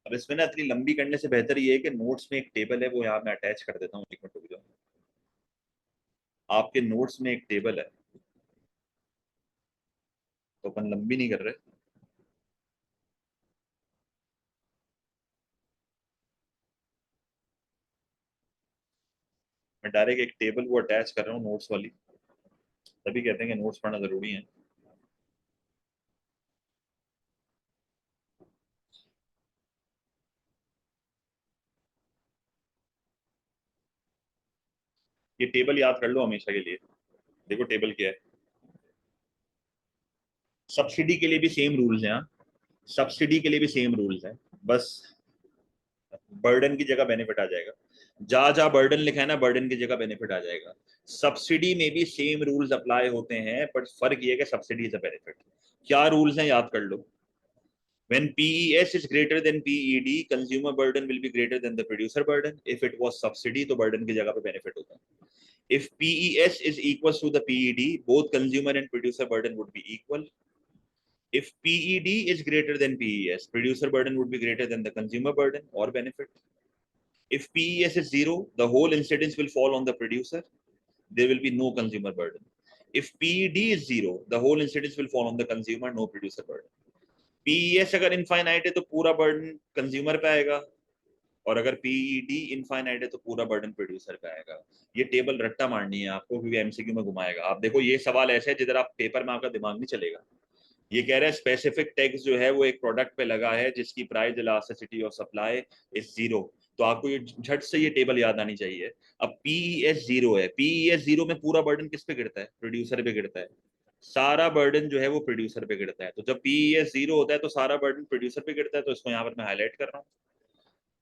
अब इसमें ना इतनी लंबी करने से बेहतर ये है कि नोट्स में एक टेबल है, वो यहाँ मैं अटैच कर देता हूँ. एक मिनट रुक जाओ. आपके नोट्स में एक टेबल है, तो अपन लंबी नहीं कर रहे. मैं डायरेक्ट एक टेबल वो अटैच कर रहा हूँ नोट्स वाली. तभी कहते हैं कि नोट्स पढ़ना जरूरी है. ये टेबल याद कर लो हमेशा के लिए. देखो टेबल क्या है. सब्सिडी के लिए भी सेम रूल्स हैं. सब्सिडी के लिए भी सेम रूल्स हैं. बस बर्डन की जगह बेनिफिट आ जाएगा. जहां जहां बर्डन लिखा है ना, बर्डन की जगह बेनिफिट आ जाएगा. सब्सिडी में भी सेम रूल्स अप्लाई होते हैं, बट फर्क ये है कि सब्सिडी इज अ बेनिफिट. क्या रूल्स हैं याद कर लो. When PES is greater than PED, consumer burden will be greater than the producer burden. If it was subsidy, तो burden की जगह पे benefit होता है. If PES is equals to the PED, both consumer and producer burden would be equal. If PED is greater than PES, producer burden would be greater than the consumer burden or benefit. If PES is zero, the whole incidence will fall on the producer. There will be no consumer burden. If PED is zero, the whole incidence will fall on the consumer, no producer burden. PES अगर infinite है तो पूरा burden consumer पे आएगा, और अगर PED infinite है तो पूरा बर्डन प्रोड्यूसर पे आएगा. ये टेबल रट्टा मारनी है आपको, क्योंकि एमसीक्यू में घुमाएगा. आप देखो ये सवाल ऐसे है जिधर आप पेपर में आपका दिमाग नहीं चलेगा. ये कह रहा है स्पेसिफिक टैक्स जो है वो एक प्रोडक्ट पे लगा है जिसकी price elasticity of supply is zero. तो आपको ये झट से ये टेबल याद आनी चाहिए. अब PES जीरो है. PES जीरो में पूरा बर्डन किस पे गिरता है? प्रोड्यूसर पे गिरता है. सारा बर्डन जो है वो प्रोड्यूसर पे गिरता है. तो जब PES जीरो होता है तो सारा बर्डन प्रोड्यूसर पे गिरता है. तो इसको यहाँ पर मैं हाईलाइट कर रहा हूँ.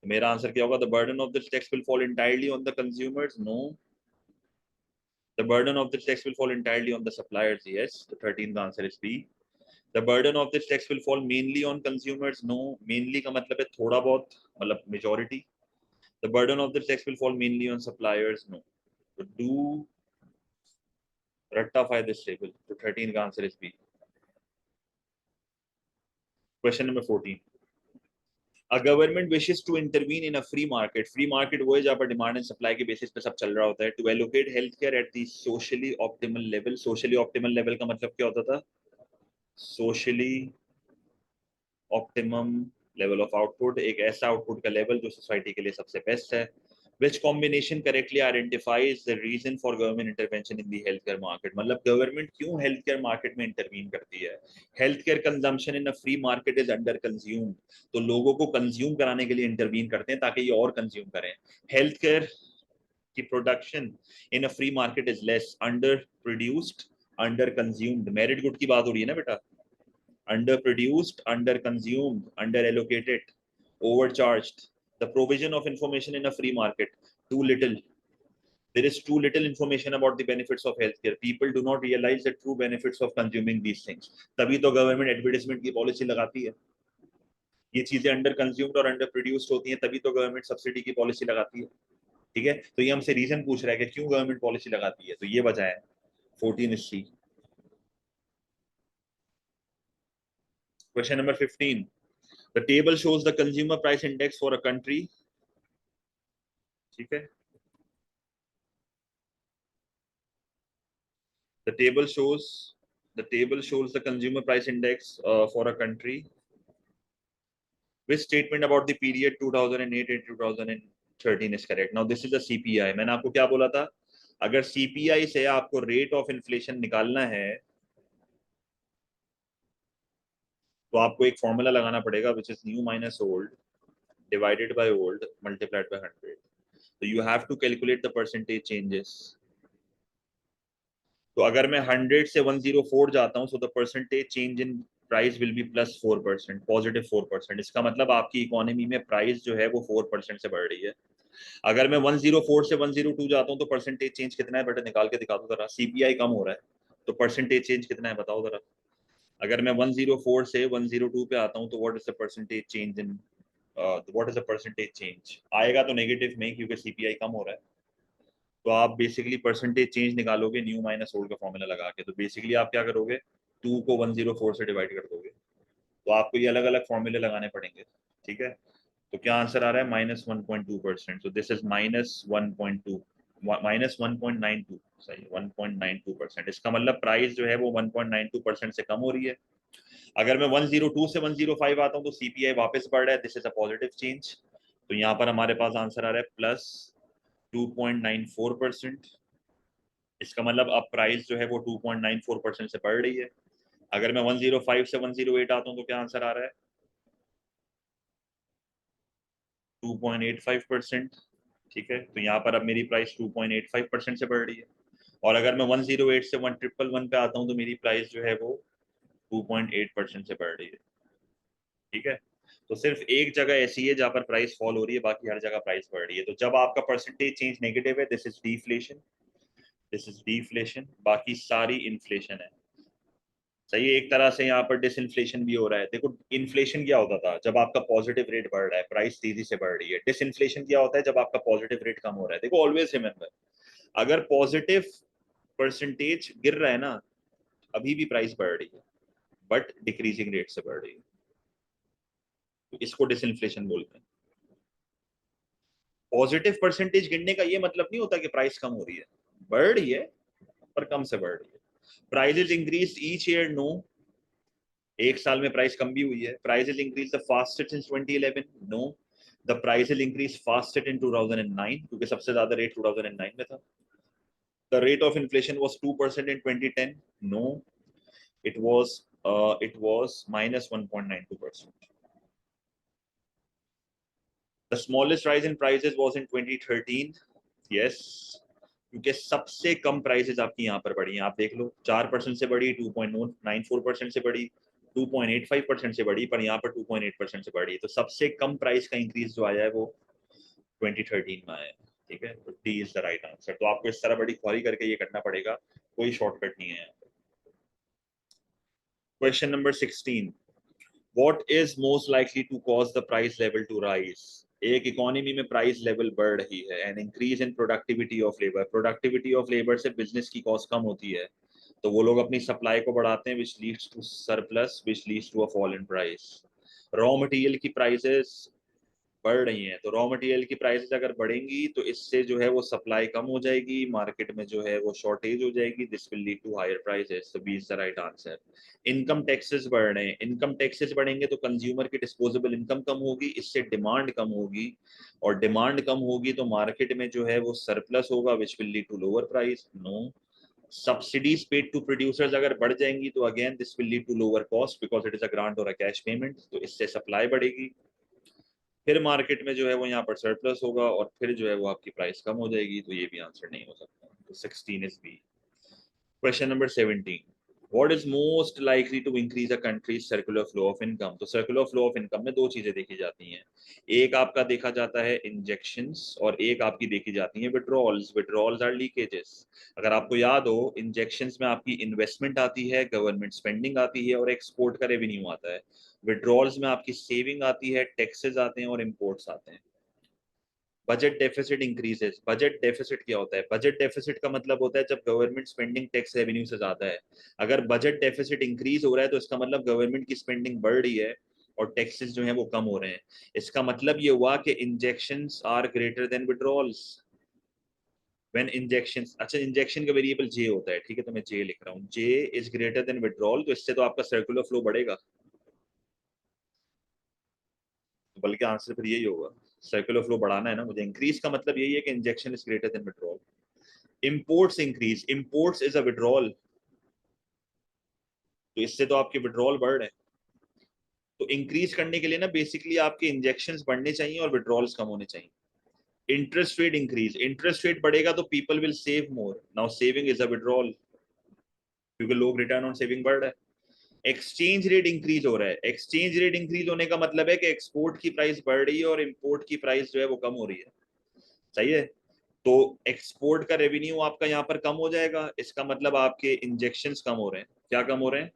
तो मेरा आंसर क्या होगा? The burden of this tax will fall entirely on the consumers. No. The burden of this tax will fall entirely on the suppliers. Yes. The 13th answer is B. The burden of this tax will fall mainly on consumers. No. Mainly का मतलब है थोड़ा बहुत, मतलब majority. The burden of this tax will fall mainly on suppliers. No. So do rectify this table. The 13th answer is B. Question number 14. A government wishes to intervene in a free market. Free market वो है जहाँ पर demand and supply के basis पे सब चल रहा होता है. To allocate healthcare at the socially optimal level. Socially optimal level का मतलब क्या होता था? Socially optimum level of output, एक ऐसा आउटपुट का लेवल जो सोसाइटी के लिए सबसे बेस्ट है. Which combination correctly identifies the reason for government intervention in the healthcare market. मतलब गवर्नमेंट क्यों हेल्थ मार्केट में इंटरवीन करती है? Health care consumption in a free market is under consume. तो लोगों को कंज्यूम कराने के लिए इंटरवीन करते हैं ताकि ये और कंज्यूम करें. हेल्थ केयर की production in a free market is less, under produced, under consumed. Merit good की बात हो रही है ना बेटा. Under produced, under consumed, under allocated, overcharged. The provision of information in a free market, too little. There is too little information about the benefits of healthcare. People do not realize the true benefits of consuming these things. तभी तो government advertisement की policy लगाती है. ये चीजें under consumed और under produced होती हैं, तभी तो गवर्नमेंट सब्सिडी की पॉलिसी लगाती है. ठीक है, तो ये हमसे रीजन पूछ रहा है कि क्यों गवर्नमेंट पॉलिसी लगाती है, तो ये वजह है. 14 is C. Question number 15. The table shows the consumer price index for a country. ठीक है. The table shows the consumer price index for a country. Which statement about the period 2008 and 2013 is correct? Now this is the CPI. मैंने आपको क्या बोला था, अगर CPI से आपको रेट ऑफ इन्फ्लेशन निकालना है तो आपको एक फॉर्मूला लगाना पड़ेगा which is new minus old divided by old multiplied by 100. So you have to calculate the percentage changes. तो अगर मैं 100 से 104 जाता हूं, so the percentage change in price will be +4%, positive 4%. इसका मतलब आपकी इकोनॉमी में प्राइस जो है वो 4% से बढ़ रही है. अगर मैं 104 से 102 जाता हूं तो परसेंटेज चेंज कितना है बेटा, निकाल के दिखा दो जरा. सीपीआई कम हो रहा है तो परसेंटेज चेंज कितना है बताओ जरा. अगर मैं 104 से 102 पे आता हूं तो what is the percentage change in, what is the percentage change, आएगा तो नेगेटिव में क्योंकि सीपीआई कम हो रहा है. तो आप बेसिकली परसेंटेज चेंज निकालोगे न्यू माइनस ओल्ड का फॉर्मूला लगा के. तो बेसिकली आप क्या करोगे, 2 को 104 से डिवाइड कर दोगे. तो आपको ये अलग अलग फॉर्मूले लगाने पड़ेंगे. ठीक है, तो क्या आंसर आ रहा है, -1.2%. सो दिस इज -1.2, -1.92, सही 1.92%. इसका मतलब प्राइस जो है वो 1.92% से कम हो रही है. अगर मैं 102 से 105 आता हूँ तो सीपीआई वापस बढ़ रहा है, this is a positive change. तो यहाँ पर हमारे पास आंसर आ रहा है +2.94%. इसका मतलब अब प्राइस जो है वो 2.94% से बढ़ रही है. अगर मैं 105 से 108 आता हूँ तो क्या आंसर आ रहा है, 2.85%. ठीक है, तो यहाँ पर अब मेरी प्राइस 2.85% से बढ़ रही है. और अगर मैं 108 से 1111 पे आता हूँ तो मेरी प्राइस जो है वो 2.8% से बढ़ रही है. ठीक है, तो सिर्फ एक जगह ऐसी है जहाँ पर प्राइस फॉल हो रही है, बाकी हर जगह प्राइस बढ़ रही है. तो जब आपका परसेंटेज चेंज नेगेटिव है, this is deflation, this is deflation, बाकी सारी इन्फ्लेशन है. सही है, एक तरह से यहाँ पर डिसइन्फ्लेशन भी हो रहा है. देखो इन्फ्लेशन क्या होता था, जब आपका पॉजिटिव रेट बढ़ रहा है प्राइस तेजी से बढ़ रही है. डिसइन्फ्लेशन क्या होता है, जब आपका पॉजिटिव रेट कम हो रहा है. देखो ऑलवेज रिमेंबर, अगर पॉजिटिव परसेंटेज गिर रहा है ना, अभी भी प्राइस बढ़ रही है बट डिक्रीजिंग रेट से बढ़ रही है, तो इसको डिसइन्फ्लेशन बोलते हैं. पॉजिटिव परसेंटेज गिरने का ये मतलब नहीं होता कि प्राइस कम हो रही है, बढ़ रही है पर कम से बढ़ रही है. Prices increase each year, no. एक साल में प्राइस कम भी हुई है. Prices increase the fastest since 2011, no. The prices increase fastest in 2009 क्योंकि सबसे ज्यादा रेट 2009 में था. The rate of inflation was 2% in 2010. No, it was -1.92%. The smallest rise in prices was in 2013. Yes, क्योंकि सबसे कम प्राइसेस आपकी यहाँ पर बढ़ी हैं. आप देख लो, 4% से बढ़ी, 2.94% से बढ़ी, 2.85% से बढ़ी, पर यहाँ पर 2.8% से बढ़ी. तो सबसे कम प्राइस का इंक्रीज जो आया है वो 2013 में आया है. ठीक है, तो D is the right answer. तो आपको इस तरह बड़ी ख्वारी करके ये करना पड़ेगा, कोई शॉर्टकट नहीं है. Question number 16. What is most likely to cause the price level to rise? एक इकोनॉमी में प्राइस लेवल बढ़ रही है. An increase in productivity of labour. Productivity of labour से बिजनेस की कॉस्ट कम होती है, तो वो लोग अपनी सप्लाई को बढ़ाते हैं, which leads to surplus, which leads to a fall in price. Raw material की प्राइसेस बढ़ रही हैं, तो रॉ मटेरियल की प्राइसेस अगर बढ़ेंगी तो इससे जो है वो सप्लाई कम हो जाएगी, मार्केट में जो है वो शॉर्टेज हो जाएगी, this will lead to higher prices. So B is the right answer. Income taxes बढ़ रहे हैं. इनकम टैक्सेस बढ़ेंगे तो कंज्यूमर की डिस्पोजेबल इनकम कम होगी, इससे डिमांड कम होगी, और डिमांड कम होगी तो मार्केट में जो है वो सरप्लस होगा, which will lead to lower price. No. Subsidies paid to producers अगर बढ़ जाएंगी तो again this will lead to lower cost because it is a grant और अ कैश पेमेंट, तो इससे सप्लाई बढ़ेगी, फिर मार्केट में जो है वो यहाँ पर सरप्लस होगा, और फिर जो है वो आपकी प्राइस कम हो जाएगी. तो ये भी आंसर नहीं हो सकता. तो 16 is B. Question number 17. What is most likely to increase a country's circular flow of income? तो circular flow of income में दो चीजें देखी जाती हैं, एक आपका देखा जाता है इंजेक्शंस और एक आपकी देखी जाती है विड्रॉल्स. Withdrawals are leakages. अगर आपको याद हो, इंजेक्शंस में आपकी इन्वेस्टमेंट आती है, गवर्नमेंट स्पेंडिंग आती है और एक्सपोर्ट का रेवेन्यू आता है. विड्रॉल्स में आपकी सेविंग आती है, टैक्सेस आते हैं और इम्पोर्ट्स आते हैं. Budget deficit increases. Budget deficit क्या होता है? बजट डेफिसिट का मतलब होता है जब गवर्नमेंट स्पेंडिंग टैक्स रेवेन्यू से ज्यादा है. अगर बजट डेफिसिट इंक्रीज हो रहा है तो इसका मतलब गवर्नमेंट की स्पेंडिंग बढ़ रही है और टैक्सेस जो है वो कम हो रहे हैं. इसका मतलब ये हुआ कि injections are greater than withdrawals. When injections, अच्छा इंजेक्शन का वेरिएबल जे होता है, ठीक है, तो मैं जे लिख रहा हूँ, जे इज ग्रेटर देन विड्रॉल, तो इससे तो आपका सर्कुलर फ्लो बढ़ेगा. बल्कि आंसर फिर यही होगा, सर्कुलर फ्लो बढ़ाना है ना मुझे. इंक्रीज का मतलब यही है कि injection is greater then withdrawal. Imports increase. Imports is a withdrawal, तो इससे तो आपके विड्रॉल बढ़ रहे हैं. तो इंक्रीज करने के लिए ना बेसिकली आपके इंजेक्शंस बढ़ने चाहिए और विड्रॉल्स कम होने चाहिए. Interest rate increase. Interest rate बढ़ेगा तो people will save more. Now saving is a withdrawal, क्योंकि लोग रिटर्न ऑन सेविंग बढ़ रहा है. एक्सचेंज रेट इंक्रीज हो रहा है. एक्सचेंज रेट इंक्रीज होने का मतलब है कि एक्सपोर्ट की प्राइस बढ़ रही है और इंपोर्ट की प्राइस जो है वो कम हो रही है. सही है. तो एक्सपोर्ट का रेवेन्यू आपका यहाँ पर कम हो जाएगा, इसका मतलब आपके इंजेक्शंस कम हो रहे हैं. क्या कम हो रहे हैं?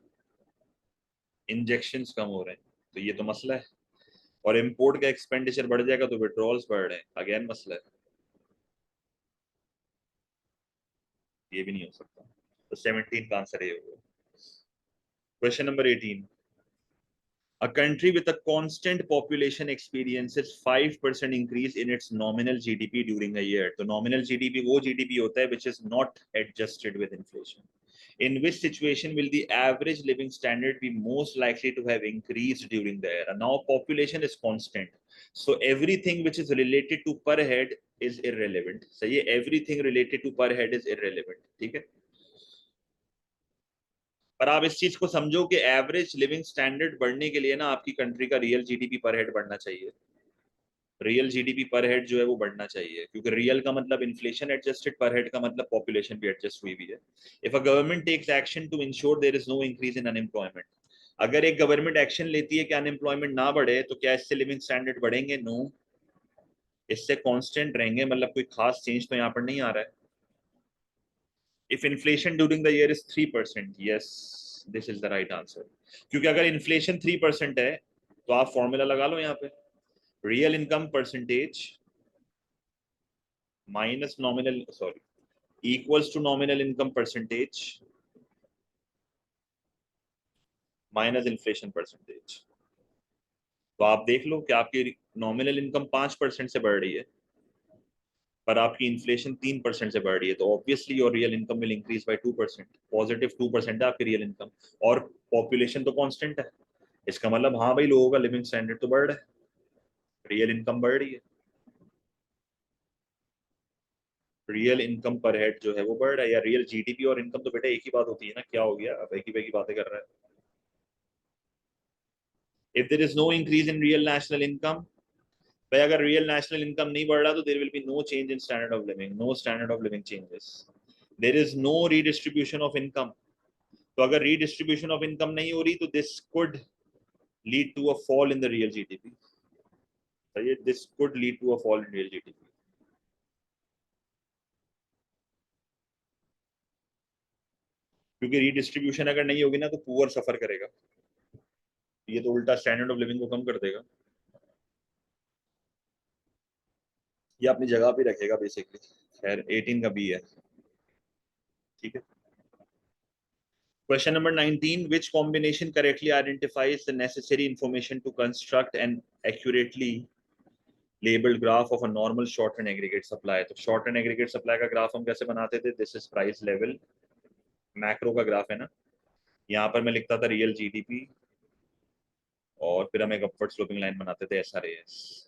इंजेक्शंस कम हो रहे हैं. तो ये तो मसला है. और इंपोर्ट का एक्सपेंडिचर बढ़ जाएगा तो विड्रॉल्स बढ़ रहे हैं, अगेन मसला है. ये भी नहीं हो सकता. तो 17 का आंसर ये होगा. Question number 18. A country with a constant population experiences 5% increase in its nominal GDP during a year. तो nominal GDP वो GDP होता है which is not adjusted with inflation. In which situation will the average living standard be most likely to have increased during the year? Now population is constant, so everything which is related to per head is irrelevant. सही है, everything related to per head is irrelevant. ठीक है. पर आप इस चीज को समझो कि एवरेज लिविंग स्टैंडर्ड बढ़ने के लिए ना आपकी कंट्री का रियल जीडीपी पर हेड बढ़ना चाहिए. रियल जीडीपी पर हेड जो है वो बढ़ना चाहिए, क्योंकि रियल का मतलब इन्फ्लेशन एडजस्टेड, पर हेड का मतलब पॉपुलेशन भी एडजस्ट हुई भी है. If a government takes action to ensure there is no increase in unemployment. अगर एक गवर्नमेंट एक्शन लेती है कि अनएम्प्लॉयमेंट ना बढ़े, तो क्या इससे लिविंग स्टैंडर्ड बढ़ेंगे? नो. इससे कांस्टेंट रहेंगे, मतलब कोई खास चेंज तो यहाँ पर नहीं आ रहा है. If inflation during the year is 3%, yes, this is the right answer. क्योंकि अगर इन्फ्लेशन 3% है तो आप फॉर्मूला लगा लो यहाँ पे, real income percentage minus nominal, sorry, equals to nominal income percentage minus inflation percentage. तो आप देख लो कि आपकी नॉमिनल इनकम 5% से बढ़ रही है पर आपकी इन्फ्लेशन 3% से बढ़ रही है, तो obviously your real income will increase by 2%. Positive 2% है आपकी रियल इनकम, और पॉपुलेशन तो कांस्टेंट है. इसका मतलब हाँ भाई, लोगों का लिविंग स्टैंडर्ड तो बढ़ रहा है, रियल इनकम बढ़ रही है. रियल इनकम पर हेड जो है वो बढ़ रहा है, या रियल जीडीपी और इनकम तो बेटा एक ही बात होती है ना. क्या हो गया, अब एक ही बातें कर रहा है. If there is no increase in real national income, भाई अगर रियल नेशनल इनकम नहीं बढ़ रहा तो there will be no change in standard of living. No standard of living changes. There is no redistribution of income. तो अगर redistribution of income नहीं हो रही तो this could lead to a fall in the real GDP. सही है, this could lead to a fall in real GDP. क्योंकि redistribution अगर नहीं होगी ना तो पुअर सफर करेगा, ये तो उल्टा स्टैंडर्ड ऑफ लिविंग को कम कर देगा. ये अपनी जगह पे रखेगा बेसिकली. खैर 18 का बी है. ठीक है. Question number 19. Which combination correctly identifies the necessary information to construct an accurately labeled graph of a normal short run aggregate supply? तो short run aggregate supply का ग्राफ हम कैसे बनाते थे? This is price level. Macro का graph है ना. यहाँ पर मैं लिखता था रियल जीडीपी और फिर हम एक अपवर्ड स्लोपिंग लाइन बनाते थे, एसआरएएस.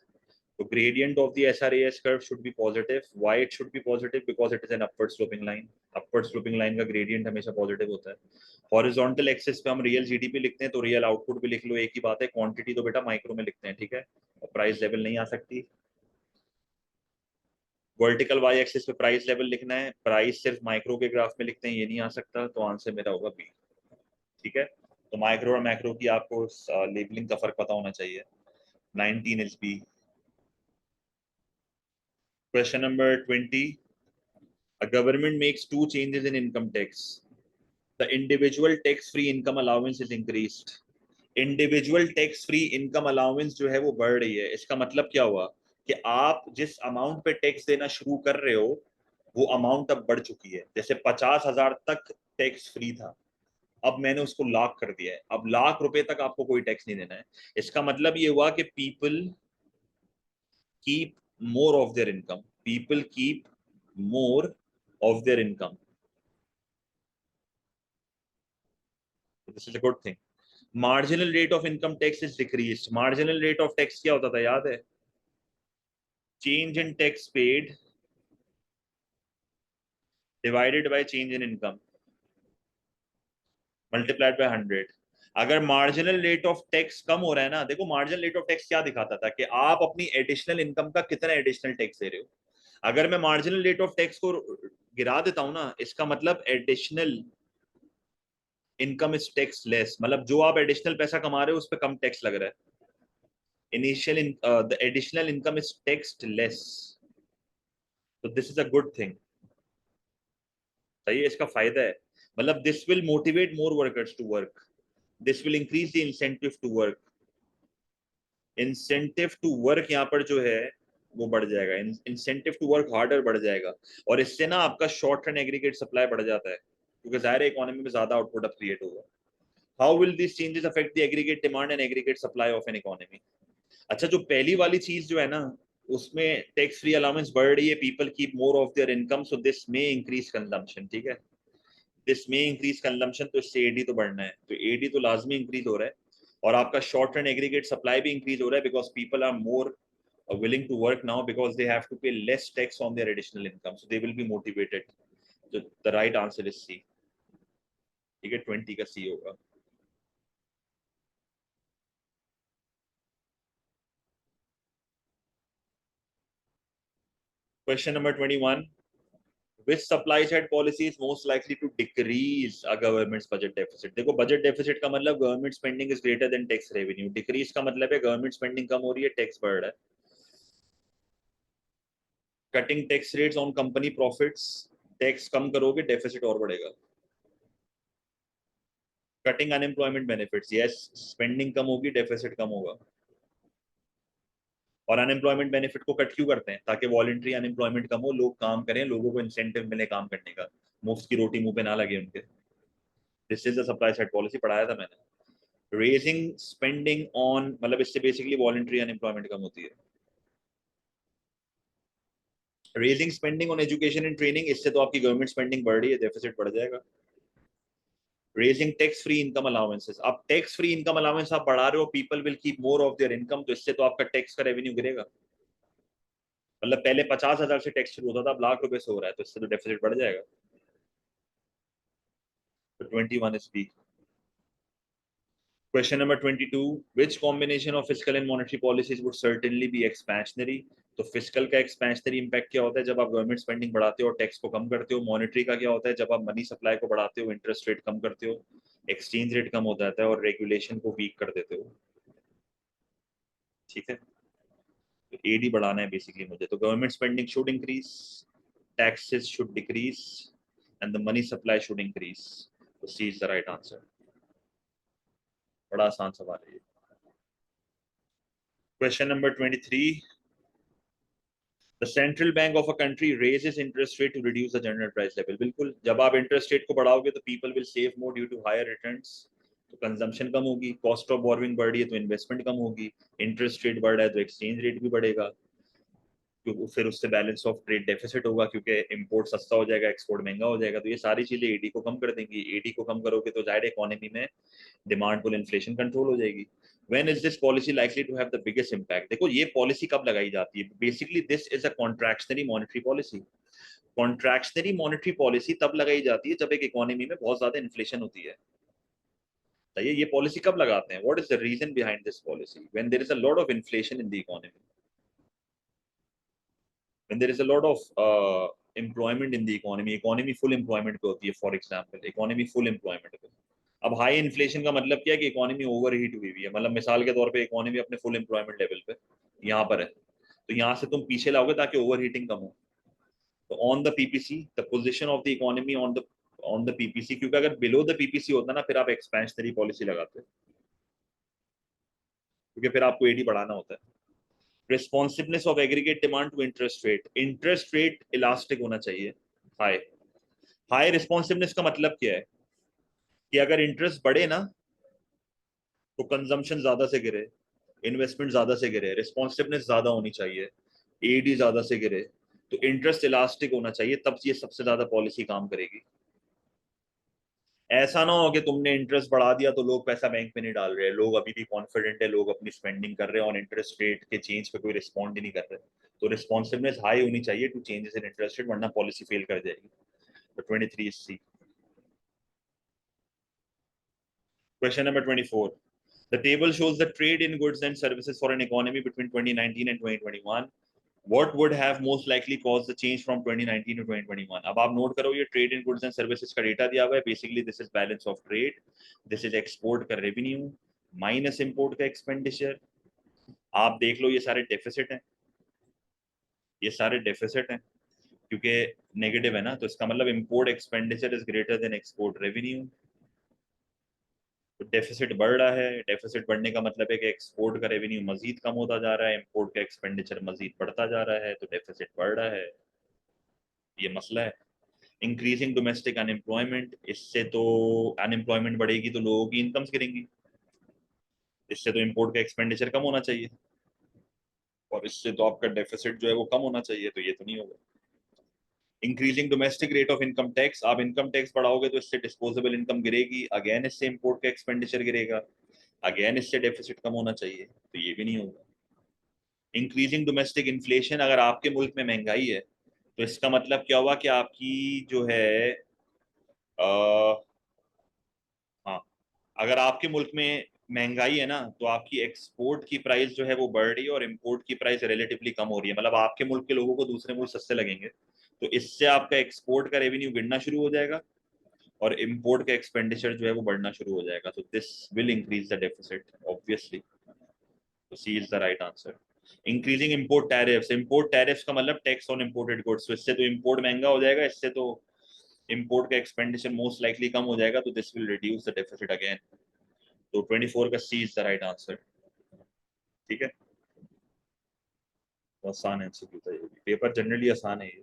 तो gradient of the SRAS curve should be positive. Why it should be positive? Because it is an upward sloping line. Upward sloping line का gradient हमेशा positive होता है. हॉरिजॉन्टल एक्सिस पे हम रियल जीडीपी लिखते हैं तो रियल आउटपुट भी लिख लो, एक ही बात है. क्वांटिटी तो बेटा माइक्रो में लिखते हैं, ठीक है, और प्राइस लेवल नहीं आ सकती. वर्टिकल वाई एक्सिस पे प्राइस लेवल लिखना है, प्राइस सिर्फ माइक्रो के ग्राफ में लिखते हैं, ये नहीं आ सकता. तो आंसर मेरा होगा बी. ठीक है, तो माइक्रो और मैक्रो की आपको लेबलिंग का फर्क पता होना चाहिए। 19 is B. Question number 20. A government makes two changes in income tax. The individual tax-free income allowance is increased. Individual tax free income allowance जो है वो बढ़ रही है। इसका मतलब क्या हुआ कि आप जिस अमाउंट पे टैक्स देना शुरू कर रहे हो वो अमाउंट अब बढ़ चुकी है। जैसे 50,000 तक टैक्स फ्री था, अब मैंने उसको लाख कर दिया है, अब लाख रुपए तक आपको कोई टैक्स नहीं देना है। इसका मतलब ये हुआ कि people keep more of their income, people keep more of their income, this is a good thing. Marginal rate of income tax is decrease. Marginal rate of tax क्या होता था याद है? Change in tax paid divided by change in income multiplied by 100। अगर marginal rate of tax कम हो रहा है ना, देखो मार्जिनल रेट ऑफ टैक्स क्या दिखाता था कि आप अपनी एडिशनल इनकम का कितना एडिशनल टैक्स दे रहे हो। अगर मैं मार्जिनल रेट ऑफ टैक्स को गिरा देता हूं ना, इसका मतलब additional income is tax less, मतलब जो आप एडिशनल पैसा कमा रहे हो उस पर कम टैक्स लग रहा है। Initial the additional income is taxed less, तो this is a good thing. सही है, इसका फायदा है। मतलब this will motivate more workers to work, this will increase the incentive to work. Incentive to work यहाँ पर जो है वो बढ़ जाएगा, इंसेंटिव टू वर्क हार्डर बढ़ जाएगा। और इससे ना आपका शॉर्ट टर्म एग्रीगेट सप्लाई बढ़ जाता है, क्योंकि जाहिर इकोनॉमी में ज्यादा आउटपुट अब क्रिएट होगा। How will this changes affect the aggregate demand and aggregate supply of an economy? अच्छा, जो पहली वाली चीज जो है ना, उसमें टैक्स फ्री अलाउंस बढ़ रही है, people keep more of their income, so this may increase consumption. ठीक है, दिस में इंक्रीज कंजम्पशन, तो इससे एडी तो बढ़ना है, तो एडी तो लाजमी इंक्रीज हो रहा है। और आपका शॉर्ट रन एग्रीगेट सप्लाई भी इंक्रीज हो रहा है, because people are more willing to work now because they have to pay less tax on their additional income, so they will be motivated. So the right answer is C. ठीक है, 20 का C होगा। Question number 21. Which supply side policy is most likely to decrease a government's budget deficit? देखो budget deficit का मतलब government spending is greater than tax revenue, decrease का मतलब है government spending कम हो रही है, टैक्स बढ़ रहा है। Cutting tax rates on company profits, tax कम करोगे डेफिसिट और बढ़ेगा। Cutting unemployment benefits, yes, spending कम होगी डेफिसिट कम होगा। और अनएम्प्लॉयमेंट बेनिफिट को कट क्यों करते हैं? ताकि वॉलंटरी अनएम्प्लॉयमेंट कम हो, लोग काम करें, लोगों को इंसेंटिव मिले काम करने का, मुफ्त की रोटी मुंह पे ना लगे उनके। This is the supply side policy, पढ़ाया था मैंने। रेजिंग स्पेंडिंग ऑन, मतलब इससे बेसिकली वॉलंटरी अनएम्प्लॉयमेंट कम होती है। Raising spending on education and training, इससे तो आपकी गवर्नमेंट स्पेंडिंग बढ़ रही है, डेफिसिट बढ़ जाएगा। Raising tax free income allowances, अब टैक्स फ्री इनकम अलाउंस आप बढ़ा रहे हो, people will keep more of their income, तो इससे तो आपका टैक्स का रेवेन्यू गिरेगा। मतलब पहले 50,000 से टैक्स शुरू होता था, अब लाख रुपए से हो रहा है, तो इससे तो डेफिसिट बढ़ जाएगा। तो 21 is B. Question number 22. Which combination of fiscal and monetary policies would certainly be expansionary? तो फिस्कल का एक्सपेंशनरी इंपैक्ट क्या होता है? जब आप गवर्नमेंट स्पेंडिंग बढ़ाते हो और टैक्स को कम करते हो। मॉनेटरी का क्या होता है? जब आप मनी सप्लाई को बढ़ाते हो, इंटरेस्ट रेट कम करते हो, एक्सचेंज रेट कम हो जाता है और रेगुलेशन को वीक कर देते हो। ठीक है, तो एडी बढ़ाना है बेसिकली मुझे, तो government spending should increase, taxes should decrease and the money supply should increase, तो C is the right answer. बड़ा आसान सवाल है ये। Question number 23. The central bank of a country raises interest rate to reduce the general price level. बिल्कुल, जब आप interest rate को बढ़ाओगे तो people will save more due to higher returns, तो कंजम्पशन कम होगी, कॉस्ट ऑफ बोरोइंग बढ़ रही है तो इन्वेस्टमेंट कम होगी, इंटरेस्ट रेट बढ़ रहा है तो एक्सचेंज रेट भी बढ़ेगा, क्योंकि फिर उससे बैलेंस ऑफ ट्रेड डेफिसिट होगा, क्योंकि इंपोर्ट सस्ता हो जाएगा, एक्सपोर्ट महंगा हो जाएगा, तो ये सारी चीजें एडी को कम कर देंगी। एडी को कम करोगे तो जाहिर इकोनॉमी में डिमांड पुल इन्फ्लेशन कंट्रोल हो जाएगी। When is this policy likely to have the biggest impact? देखो ये पॉलिसी कब लगाई जाती है? Basically this is a contractionary monetary policy. Contractionary monetary policy तब लगाई जाती है जब एक इकोनॉमी में बहुत ज्यादा इन्फ्लेशन होती है। तो ये पॉलिसी कब लगाते हैं? What is the reason behind this policy? When there is a lot of inflation in the economy, when there is a lot of employment in the economy, economy full employment पे होती है, for example economy full employment पे, अब high inflation का मतलब क्या है कि इकोनॉमी ओवर हीट हुई हुई है, मतलब मिसाल के तौर पे इकोनॉमी अपने फुल एम्प्लॉयमेंट लेवल पे यहाँ पर है, तो यहाँ से तुम पीछे लाओगे ताकि ओवर हीटिंग कम हो। तो on the PPC the position of the economy on the PPC, क्योंकि अगर बिलो द पीपीसी होता ना फिर आप एक्सपेंशनरी पॉलिसी लगाते, क्योंकि फिर आपको एडी बढ़ाना होता है। Responsiveness of aggregate demand to interest rate elastic होना चाहिए, हाई। हाई रिस्पॉन्सिवनेस का मतलब क्या है कि अगर इंटरेस्ट बढ़े ना तो कंजम्पशन ज्यादा से गिरे, इन्वेस्टमेंट ज्यादा से गिरे, रिस्पॉन्सिवनेस ज्यादा होनी चाहिए, एडी ज्यादा से गिरे, तो इंटरेस्ट इलास्टिक होना चाहिए, तब ये सबसे ज्यादा पॉलिसी काम करेगी। ऐसा ना हो कि तुमने इंटरेस्ट बढ़ा दिया तो लोग पैसा बैंक में नहीं डाल रहे, लोग अभी भी कॉन्फिडेंट है, लोग अपनी स्पेंडिंग कर रहे हैं और इंटरेस्ट रेट के चेंज पे कोई रिस्पॉन्ड ही नहीं कर रहे। तो रिस्पॉन्सिवनेस हाई होनी चाहिए to changes in interest rate, वरना पॉलिसी फेल कर जाएगी। तो 23 is C. Question number 24. The table shows the trade in goods and services for an economy between 2019 and 2021. What would have most likely caused the change from 2019 to 2021? अब आप note करो, ये trade in goods and services का data दिया हुआ है। Basically this is balance of trade, this is export का revenue minus import का एक्सपेंडिचर। आप देख लो ये सारे डेफिसिट हैं, ये सारे डेफिसिट हैं क्योंकि नेगेटिव है ना, तो इसका मतलब import expenditure is greater then export revenue. तो डेफिसिट बढ़ रहा है, डेफिसिट बढ़ने का मतलब है कि एक्सपोर्ट का रेवेन्यू मजीद कम होता जा रहा है, इंपोर्ट का एक्सपेंडिचर मजीद बढ़ता जा रहा है, तो डेफिसिट बढ़ रहा है, ये मसला है। इंक्रीजिंग डोमेस्टिक अनएम्प्लॉयमेंट, इससे तो अनएम्प्लॉयमेंट बढ़ेगी तो लोगों की इनकम्स गिरेंगी, इससे तो इंपोर्ट का एक्सपेंडिचर कम होना चाहिए, और इससे तो आपका डेफिसिट जो है वो कम होना चाहिए, तो ये तो नहीं होगा। Increasing domestic rate of income tax, आप इनकम टैक्स बढ़ाओगे तो इससे डिस्पोजेबल इनकम गिरेगी, अगेन इससे इंपोर्ट का एक्सपेंडिचर गिरेगा, अगेन इससे डेफिसिट कम होना चाहिए, तो ये भी नहीं होगा। इंक्रीजिंग डोमेस्टिक इन्फ्लेशन, अगर आपके मुल्क में महंगाई है तो इसका मतलब क्या हुआ कि आपकी जो है हाँ, अगर आपके मुल्क में महंगाई है ना तो आपकी एक्सपोर्ट की प्राइस जो है वो बढ़ रही है और इंपोर्ट की प्राइस रिलेटिवली कम हो रही है, मतलब आपके मुल्क के लोगों को दूसरे मुल्क सस्ते लगेंगे, तो इससे आपका एक्सपोर्ट का रेवेन्यू गिरना शुरू हो जाएगा और इंपोर्ट का एक्सपेंडिचर जो है वो बढ़ना शुरू हो जाएगा, तो this will increase the deficit obviously. तो C is the right answer. Increasing import tariffs का मतलब टैक्स ऑन इंपोर्टेड गुड्स, तो इससे तो इंपोर्ट महंगा हो जाएगा, इससे तो इंपोर्ट का एक्सपेंडिचर मोस्ट लाइकली कम हो जाएगा, तो this will reduce the deficit again. तो 24 का सी इज द राइट आंसर। ठीक है, तो आसान एमसीक्यू था ये भी, पेपर जनरली आसान है ये,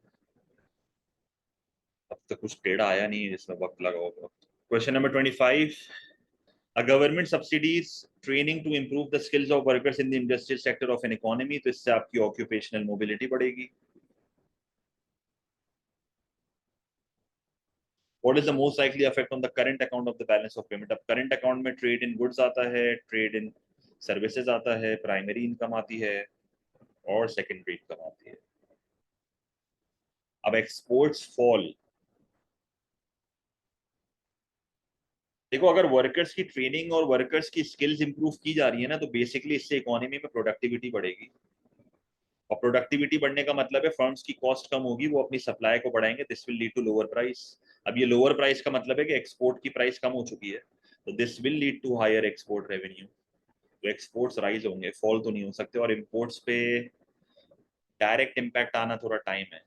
अब तक कुछ टेढ़ा आया नहीं है जिसमें वक्त लगा होगा। Question number 25, a government subsidies training to improve the skills of workers in the industrial sector of an economy, तो इससे आपकी ऑक्यूपेशनल मोबिलिटी बढ़ेगी। What is the most likely effect on the current account of the balance of payment? अब current account में trade in goods आता है, trade in services आता है, प्राइमरी इनकम आती है और सेकेंडरी इनकम आती है। अब एक्सपोर्ट्स फॉल, देखो अगर वर्कर्स की ट्रेनिंग और वर्कर्स की स्किल्स इंप्रूव की जा रही है ना तो बेसिकली इससे इकोनॉमी में प्रोडक्टिविटी बढ़ेगी, और प्रोडक्टिविटी बढ़ने का मतलब है फर्म्स की कॉस्ट कम होगी, वो अपनी सप्लाई को बढ़ाएंगे, this will lead to lower price. अब ये लोअर प्राइस का मतलब है कि एक्सपोर्ट की प्राइस कम हो चुकी है, तो this will lead to higher export revenue, तो एक्सपोर्ट्स राइज होंगे, फॉल तो नहीं हो सकते, और इंपोर्ट्स पे डायरेक्ट इम्पैक्ट आना थोड़ा टाइम है।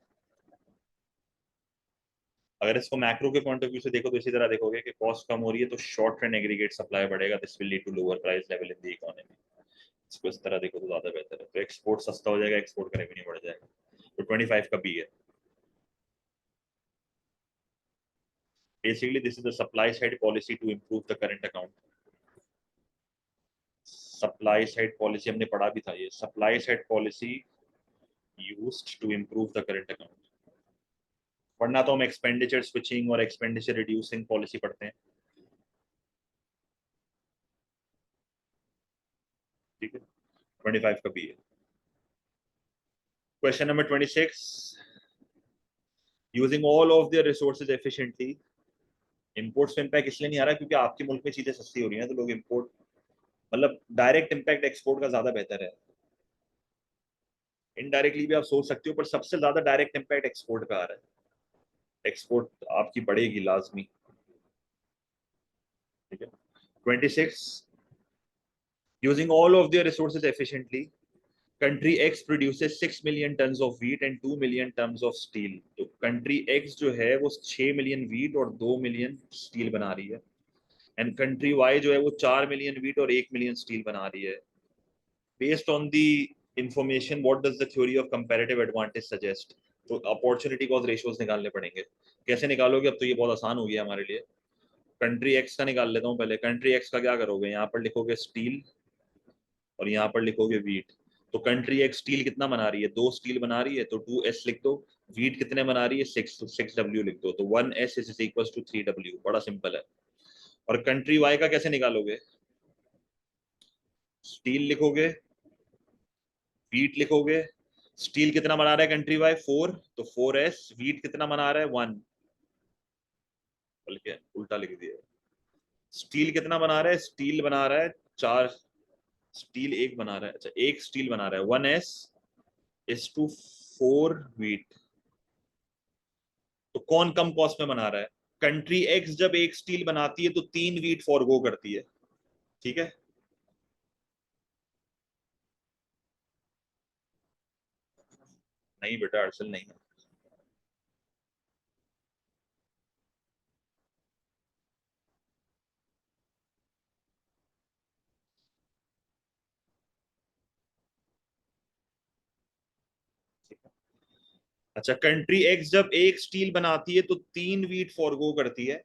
अगर इसको मैक्रो के पॉइंट ऑफ व्यू से देखो तो इसी तरह देखोगे कि कॉस्ट कम हो रही है तो शॉर्ट टर्म एग्रीगेट सप्लाई बढ़ेगा, this will lead to lower price level in the economy. इसको इस तरह देखो तो ज्यादा बेहतर है, तो एक्सपोर्ट सस्ता हो जाएगा, एक्सपोर्ट का रेवेन्यू बढ़ जाएगा। तो 25 का बी है। Basically, this is the supply side policy to improve the current account. Supply side policy हमने पढ़ा भी था, ये supply side policy used to improve the current account, वरना तो हम एक्सपेंडिचर स्विचिंग और एक्सपेंडिचर रिड्यूसिंग पॉलिसी पढ़ते हैं। ठीक है, 25 का भी है। Question number 26, using all of their resources efficiently, imports में इम्पैक्ट इसलिए नहीं आ रहा क्योंकि आपके मुल्क में चीजें सस्ती हो रही हैं तो लोग इंपोर्ट, मतलब डायरेक्ट इम्पैक्ट एक्सपोर्ट का ज्यादा बेहतर है, इनडायरेक्टली भी आप सोच सकते हो, पर सबसे ज्यादा डायरेक्ट इम्पैक्ट एक्सपोर्ट का आ रहा है, एक्सपोर्ट आपकी बढ़ेगी लाजमी। ठीक है। 26, using all of their resources efficiently, country X produces 6 million tons of wheat and 2 million tons of steel. तो country X जो है वो 6 मिलियन wheat और 2 मिलियन स्टील बना रही है, एंड कंट्री Y जो है वो 4 मिलियन wheat और 1 मिलियन स्टील बना रही है. Based on the information, what does the theory of comparative advantage suggest? तो अपॉर्चुनिटी कॉस्ट रेशियोज निकालने पड़ेंगे. कैसे निकालोगे? अब तो ये बहुत आसान हो गया हमारे लिए. कंट्री एक्स का निकाल लेता हूँ पहले. कंट्री एक्स का क्या करोगे? यहाँ पर लिखोगे स्टील और यहाँ पर लिखोगे वीट. तो कंट्री एक्स स्टील कितना बना रही है? 2 स्टील बना रही है, तो 2s लिख दो. वीट कितने बना रही है? 6, तो 6w लिख दो. तो 1s is equal to 3w. बड़ा सिंपल है. और कंट्री वाई का कैसे निकालोगे? स्टील लिखोगे, वीट लिखोगे. स्टील कितना बना रहा है कंट्री वाई? 4, तो 4s. वीट कितना बना रहा है? 1, बल्कि उल्टा लिख दिया. स्टील कितना बना रहा है? स्टील बना रहा है 4. स्टील एक बना रहा है, अच्छा एक स्टील बना रहा है. 1s is to 4 wheat. तो कौन कम कॉस्ट में बना रहा है? कंट्री एक्स जब एक स्टील बनाती है तो 3 वीट फॉरगो करती है. ठीक है. नहीं बेटा, अड़चन नहीं है. ठीक है. अच्छा, कंट्री एक्स जब एक स्टील बनाती है तो 3 वीट फॉरगो करती है,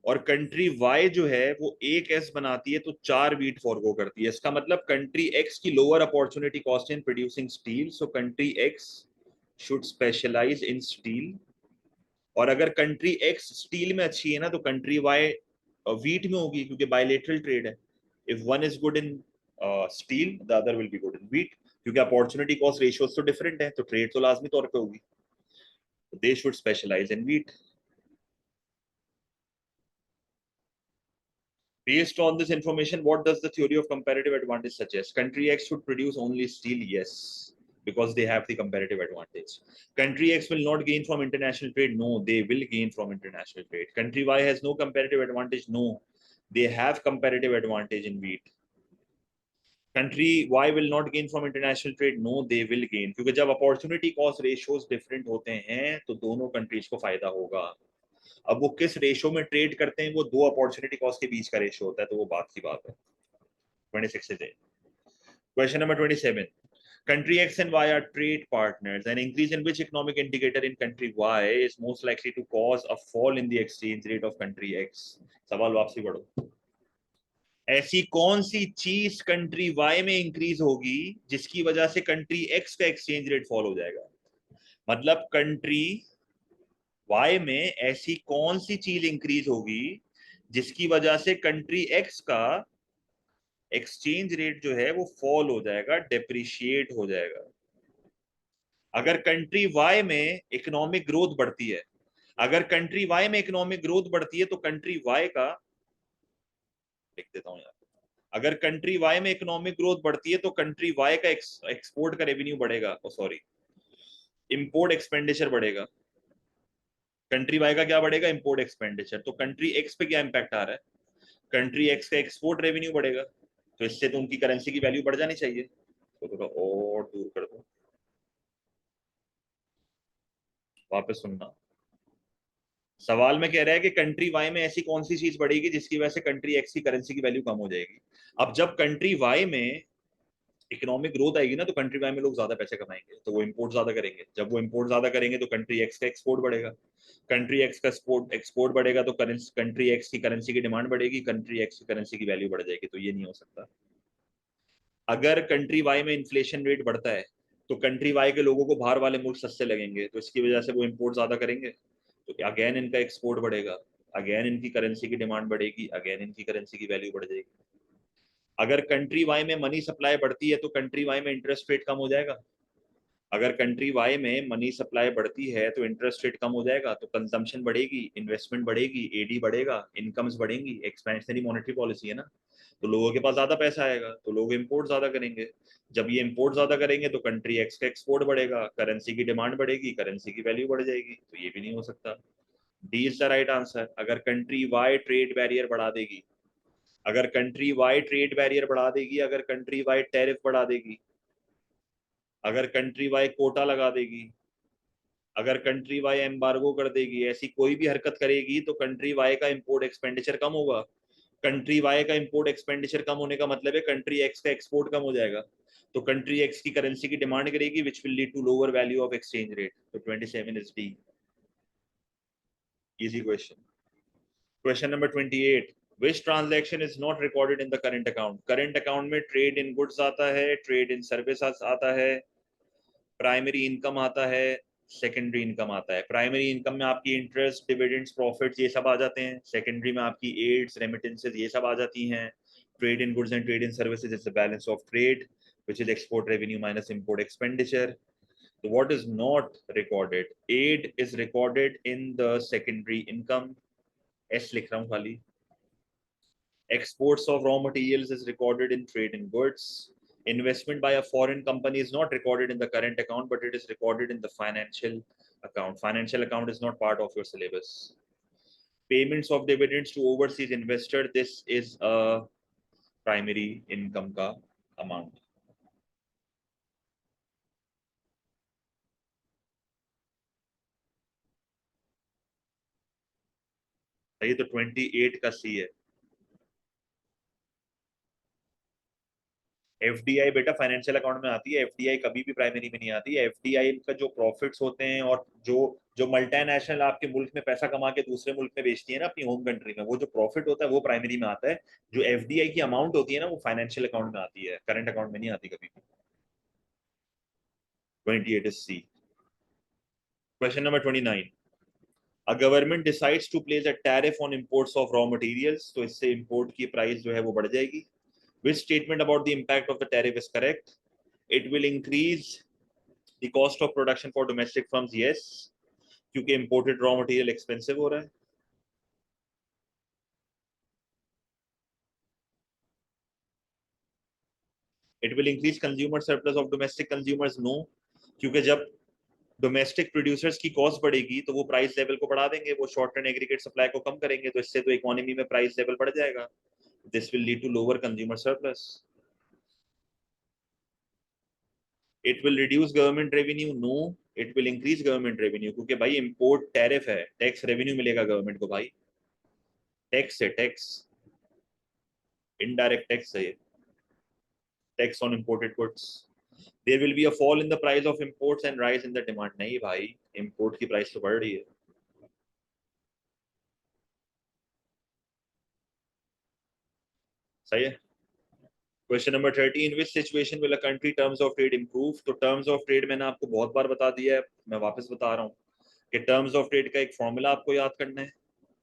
और कंट्री वाई जो है वो एक एस बनाती है तो 4 वीट फॉरगो करती है. इसका मतलब कंट्री एक्स की lower opportunity cost in producing steel, so country X should specialize in steel. और अगर कंट्री एक्स स्टील में अच्छी है ना, तो कंट्री वाई वीट में होगी, क्योंकि बायलेटरल ट्रेड है. If one is good in steel, the other will be good in wheat, क्योंकि अपॉर्चुनिटी कॉस्ट रेशियोज तो डिफरेंट है, तो ट्रेड तो लाजमी तौर पे होगी. They should specialize in wheat. Based on this information, what does the theory of comparative advantage suggest? Country X should produce only steel, yes, because they have the comparative advantage. Country X will not gain from international trade, no, they will gain from international trade. Country Y has no comparative advantage, no, they have comparative advantage in wheat. Country Y will not gain from international trade, no, they will gain. क्योंकि जब opportunity cost ratios different होते हैं तो दोनों countries को फायदा होगा. अब वो किस रेशो में ट्रेड करते हैं, वो दो अपॉर्चुनिटी कॉस्ट के बीच का रेशो होता है, तो वो बात की बात है. 26 is it. Question number 27. Country X and Y are trade partners. An increase in which economic indicator in country Y is most likely to cause a fall in the exchange rate of country X? सवाल वापसी बढ़ो. ऐसी कौन सी चीज country Y में increase होगी जिसकी वजह से कंट्री एक्स का एक्सचेंज रेट फॉल हो जाएगा? मतलब कंट्री वाई में ऐसी कौन सी चीज इंक्रीज होगी जिसकी वजह से कंट्री एक्स का एक्सचेंज रेट जो है वो फॉल हो जाएगा, डेप्रिशिएट हो जाएगा. अगर कंट्री वाई में इकोनॉमिक ग्रोथ बढ़ती है, अगर कंट्री वाई में इकोनॉमिक ग्रोथ बढ़ती है तो कंट्री वाई का, लिख देता हूं यार, अगर कंट्री वाई में इकोनॉमिक ग्रोथ बढ़ती है तो कंट्री वाई का एक्सपोर्ट का रेवेन्यू बढ़ेगा, सॉरी इंपोर्ट एक्सपेंडिचर बढ़ेगा. कंट्री वाई का क्या बढ़ेगा? Import expenditure. तो कंट्री एक्स पे क्या इंपैक्ट आ रहा है? कंट्री एक्स का एक्सपोर्ट रेवेन्यू बढ़ेगा, तो इससे तो उनकी करेंसी की वैल्यू बढ़ जानी चाहिए. तो थोड़ा और दूर कर दो, वापस सुनना. सवाल में कह रहा है कि कंट्री वाई में ऐसी कौन सी चीज बढ़ेगी जिसकी वजह से कंट्री एक्स की करेंसी की वैल्यू कम हो जाएगी. अब जब कंट्री वाई में इकोनॉमिक ग्रोथ आएगी ना, तो कंट्री वाई में लोग ज्यादा पैसे कमाएंगे, तो वो इंपोर्ट ज्यादा करेंगे. जब वो इंपोर्ट ज्यादा करेंगे तो कंट्री एक्स का एक्सपोर्ट बढ़ेगा. कंट्री एक्स का एक्सपोर्ट बढ़ेगा तो कंट्री एक्स की करेंसी की डिमांड बढ़ेगी, कंट्री एक्स की करेंसी की वैल्यू बढ़ जाएगी. तो ये नहीं हो सकता. अगर कंट्री वाई में इन्फ्लेशन रेट बढ़ता है तो कंट्री वाई के लोगों को बाहर वाले मुल्क सस्ते लगेंगे, तो इसकी वजह से वो इंपोर्ट ज्यादा करेंगे, तो अगेन इनका एक्सपोर्ट बढ़ेगा, अगेन इनकी करेंसी की डिमांड बढ़ेगी, अगेन इनकी करेंसी की वैल्यू बढ़ जाएगी. अगर कंट्री वाई में मनी सप्लाई बढ़ती है तो कंट्री वाई में इंटरेस्ट रेट कम हो जाएगा. अगर कंट्री वाई में मनी सप्लाई बढ़ती है तो इंटरेस्ट रेट कम हो जाएगा, तो कंजम्पशन बढ़ेगी, इन्वेस्टमेंट बढ़ेगी, एडी बढ़ेगा, इनकम्स बढ़ेंगी. एक्सपेंशनरी मॉनेटरी पॉलिसी है ना, तो लोगों के पास ज्यादा पैसा आएगा, तो लोग इंपोर्ट ज्यादा करेंगे. जब ये इंपोर्ट ज्यादा करेंगे तो कंट्री एक्स का एक्सपोर्ट बढ़ेगा, करेंसी की डिमांड बढ़ेगी, करेंसी की वैल्यू बढ़ जाएगी. तो ये भी नहीं हो सकता. D is the right answer. अगर कंट्री वाई ट्रेड बैरियर बढ़ा देगी अगर कंट्री वाइड ट्रेड बैरियर बढ़ा देगी, अगर कंट्री वाइड टैरिफ बढ़ा देगी, अगर कंट्री वाइड कोटा लगा देगी, अगर कंट्री वाई एम्बार्गो कर देगी, ऐसी कोई भी हरकत करेगी तो कंट्री वाई का इंपोर्ट एक्सपेंडिचर कम होगा। कंट्री वाई का इंपोर्ट एक्सपेंडिचर कम होने का मतलब है कंट्री एक्स का एक्सपोर्ट कम हो जाएगा, तो कंट्री एक्स की करेंसी की डिमांड करेगी, which will lead to lower value of exchange rate. तो 27 is D. Easy question. Question number 28, which transaction is not recorded in the current account? Current account में trade in goods आता है, trade in service आता है, primary income आता है, secondary income आता है। प्राइमरी इनकम में आपकी इंटरेस्ट, डिविडेंड्स, प्रॉफिट्स ये सब आ जाते हैं। सेकेंडरी में आपकी एड्स, रेमिटेंसेस ये सब आ जाती हैं। Trade in goods and trade in services is the balance of trade which is export revenue minus import expenditure. So what is not recorded? Aid is recorded in the secondary income. S लिख रहा हूँ खाली। Exports of raw materials is recorded in trade in goods. Investment by a foreign company is not recorded in the current account, but it is recorded in the financial account. Financial account is not part of your syllabus. Payments of dividends to overseas investor, this is a primary income ka amount. ये तो 28 का सी है। FDI बेटा financial account में आती है, FDI कभी भी प्राइमरी में नहीं आती है। एफडीआई का जो प्रॉफिट्स होते हैं और जो जो मल्टीनेशनल आपके मुल्क में पैसा कमा के दूसरे मुल्क में बेचती है ना अपनी होम कंट्री में, वो जो प्रॉफिट होता है वो प्राइमरी में आता है। जो एफडीआई की अमाउंट होती है ना वो फाइनेंशियल अकाउंट में आती है, करंट अकाउंट में नहीं आती कभी भी। 28 is C. Question number 29. A government decides to place a tariff on imports of raw materials, तो इससे import की प्राइस जो है वो बढ़ जाएगी। Which statement about the impact of the tariff is correct? It will increase the cost of production for domestic firms, yes, क्योंकि imported raw material expensive हो रहा है। It will increase consumer surplus of domestic consumers, no, क्योंकि जब domestic producers की cost बढ़ेगी तो वो प्राइस लेवल को बढ़ा देंगे, वो शॉर्ट टर्म एग्रीगेट सप्लाई को कम करेंगे, तो इससे तो इकोनॉमी में प्राइस लेवल बढ़ जाएगा। This will lead to lower consumer surplus. It will reduce government revenue, no, it will increase government revenue, क्योंकि भाई इंपोर्ट टैरिफ है, टैक्स रेवेन्यू मिलेगा गवर्नमेंट को भाई, टैक्स है, टैक्स, इनडायरेक्ट टैक्स है, tax on imported goods. There will be a fall in the price of imports and rise in the demand, नहीं भाई इंपोर्ट की प्राइस तो बढ़ रही है। सही है। Question number 30, in which situation will a country terms of trade improve? तो टर्म्स ऑफ ट्रेड मैंने आपको बहुत बार बता दिया है, मैं वापस बता रहा हूँ कि टर्म्स ऑफ ट्रेड का एक फॉर्मूला आपको याद करना है।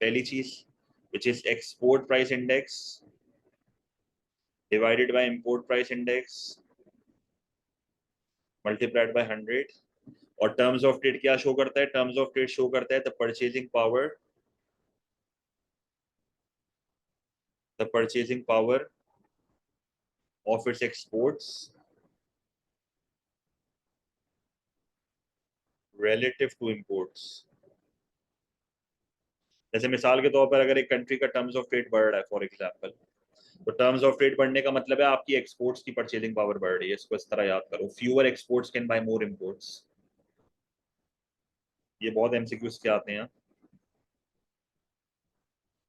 पहली चीज which is export price index divided by import price index multiplied by 100। और टर्म्स ऑफ ट्रेड क्या शो करता है? टर्म्स ऑफ ट्रेड शो करता है the purchasing power of its exports relative to imports। जैसे मिसाल के तौर पर अगर एक कंट्री का टर्म्स ऑफ ट्रेड बढ़ रहा है फॉर एग्जांपल, तो टर्म्स ऑफ ट्रेड बढ़ने का मतलब है आपकी एक्सपोर्ट्स की परचेजिंग पावर बढ़ रही है। इसको इस तरह याद करो, fewer exports can buy more imports. ये बहुत एमसीक्यूज के आते हैं,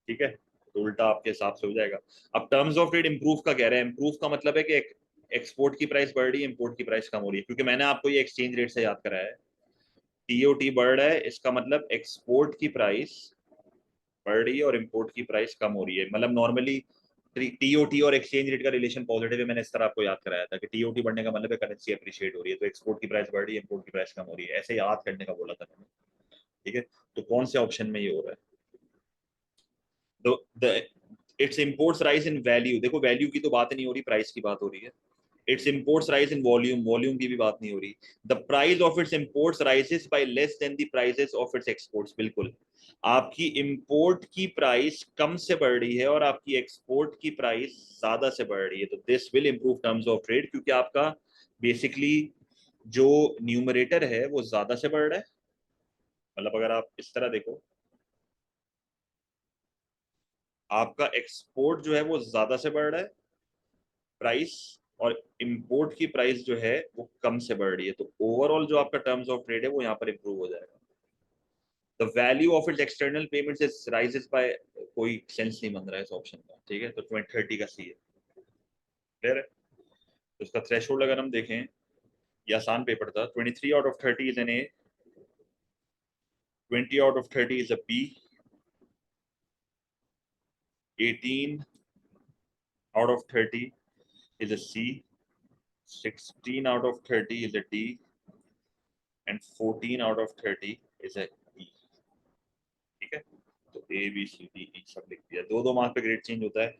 ठीक है, तो उल्टा आपके हिसाब से हो जाएगा। अब टर्म्स ऑफ ट्रेड इंप्रूव का कह रहे हैं, इंप्रूव का मतलब है कि एक्सपोर्ट की प्राइस बढ़ रही है, इंपोर्ट की प्राइस कम हो रही है, क्योंकि मैंने आपको ये एक्सचेंज रेट से याद कराया है। टीओटी बढ़ रहा है, इसका मतलब एक्सपोर्ट की प्राइस बढ़ रही है और इंपोर्ट की प्राइस कम हो रही है। मतलब नॉर्मली टीओटी और एक्सचेंज रेट का रिलेशन पॉजिटिव है, मैंने इस तरह आपको याद कराया था कि टीओटी बढ़ने का मतलब है करेंसी अप्रिशिएट हो रही है, तो एक्सपोर्ट की प्राइस बढ़ रही है, इंपोर्ट की प्राइस कम हो रही है, ऐसे याद करने का बोला था मैंने, ठीक है। तो कौन से ऑप्शन में ये हो रहा है? तो it's imports rise in value, देखो वैल्यू की तो बात नहीं हो रही, प्राइस की बात हो रही है। It's imports rise in volume, volume की भी बात नहीं हो रही। The price of its imports rises by less than the prices of its exports, बिल्कुल आपकी इंपोर्ट की प्राइस कम से बढ़ रही है और आपकी एक्सपोर्ट की प्राइस ज्यादा से बढ़ रही है, तो this will improve terms of trade, क्योंकि आपका बेसिकली जो न्यूमरेटर है वो ज्यादा से बढ़ रहा है। मतलब अगर आप इस तरह देखो, आपका एक्सपोर्ट जो है वो ज्यादा से बढ़ रहा है प्राइस, और इंपोर्ट की प्राइस जो है वो कम से बढ़ रही है, तो ओवरऑल जो आपका टर्म्स ऑफ ट्रेड है वो यहाँ पर इंप्रूव हो जाएगा। The value of its external payments is rises by, कोई सेंस नहीं बन रहा है इस ऑप्शन का, ठीक है, तो 2030 का सी है, क्लियर है। तो इसका थ्रेशोल्ड अगर हम देखें, ये आसान पेपर था, 23 out of 30 is an A, 20 out of 30 is a B, 18 out of 30 is a C, 16 out of 30 is a D, and 14 out of 30 is a E, ठीक है। तो A B C D E सब लिख दिया, दो दो mark पे grade change होता है,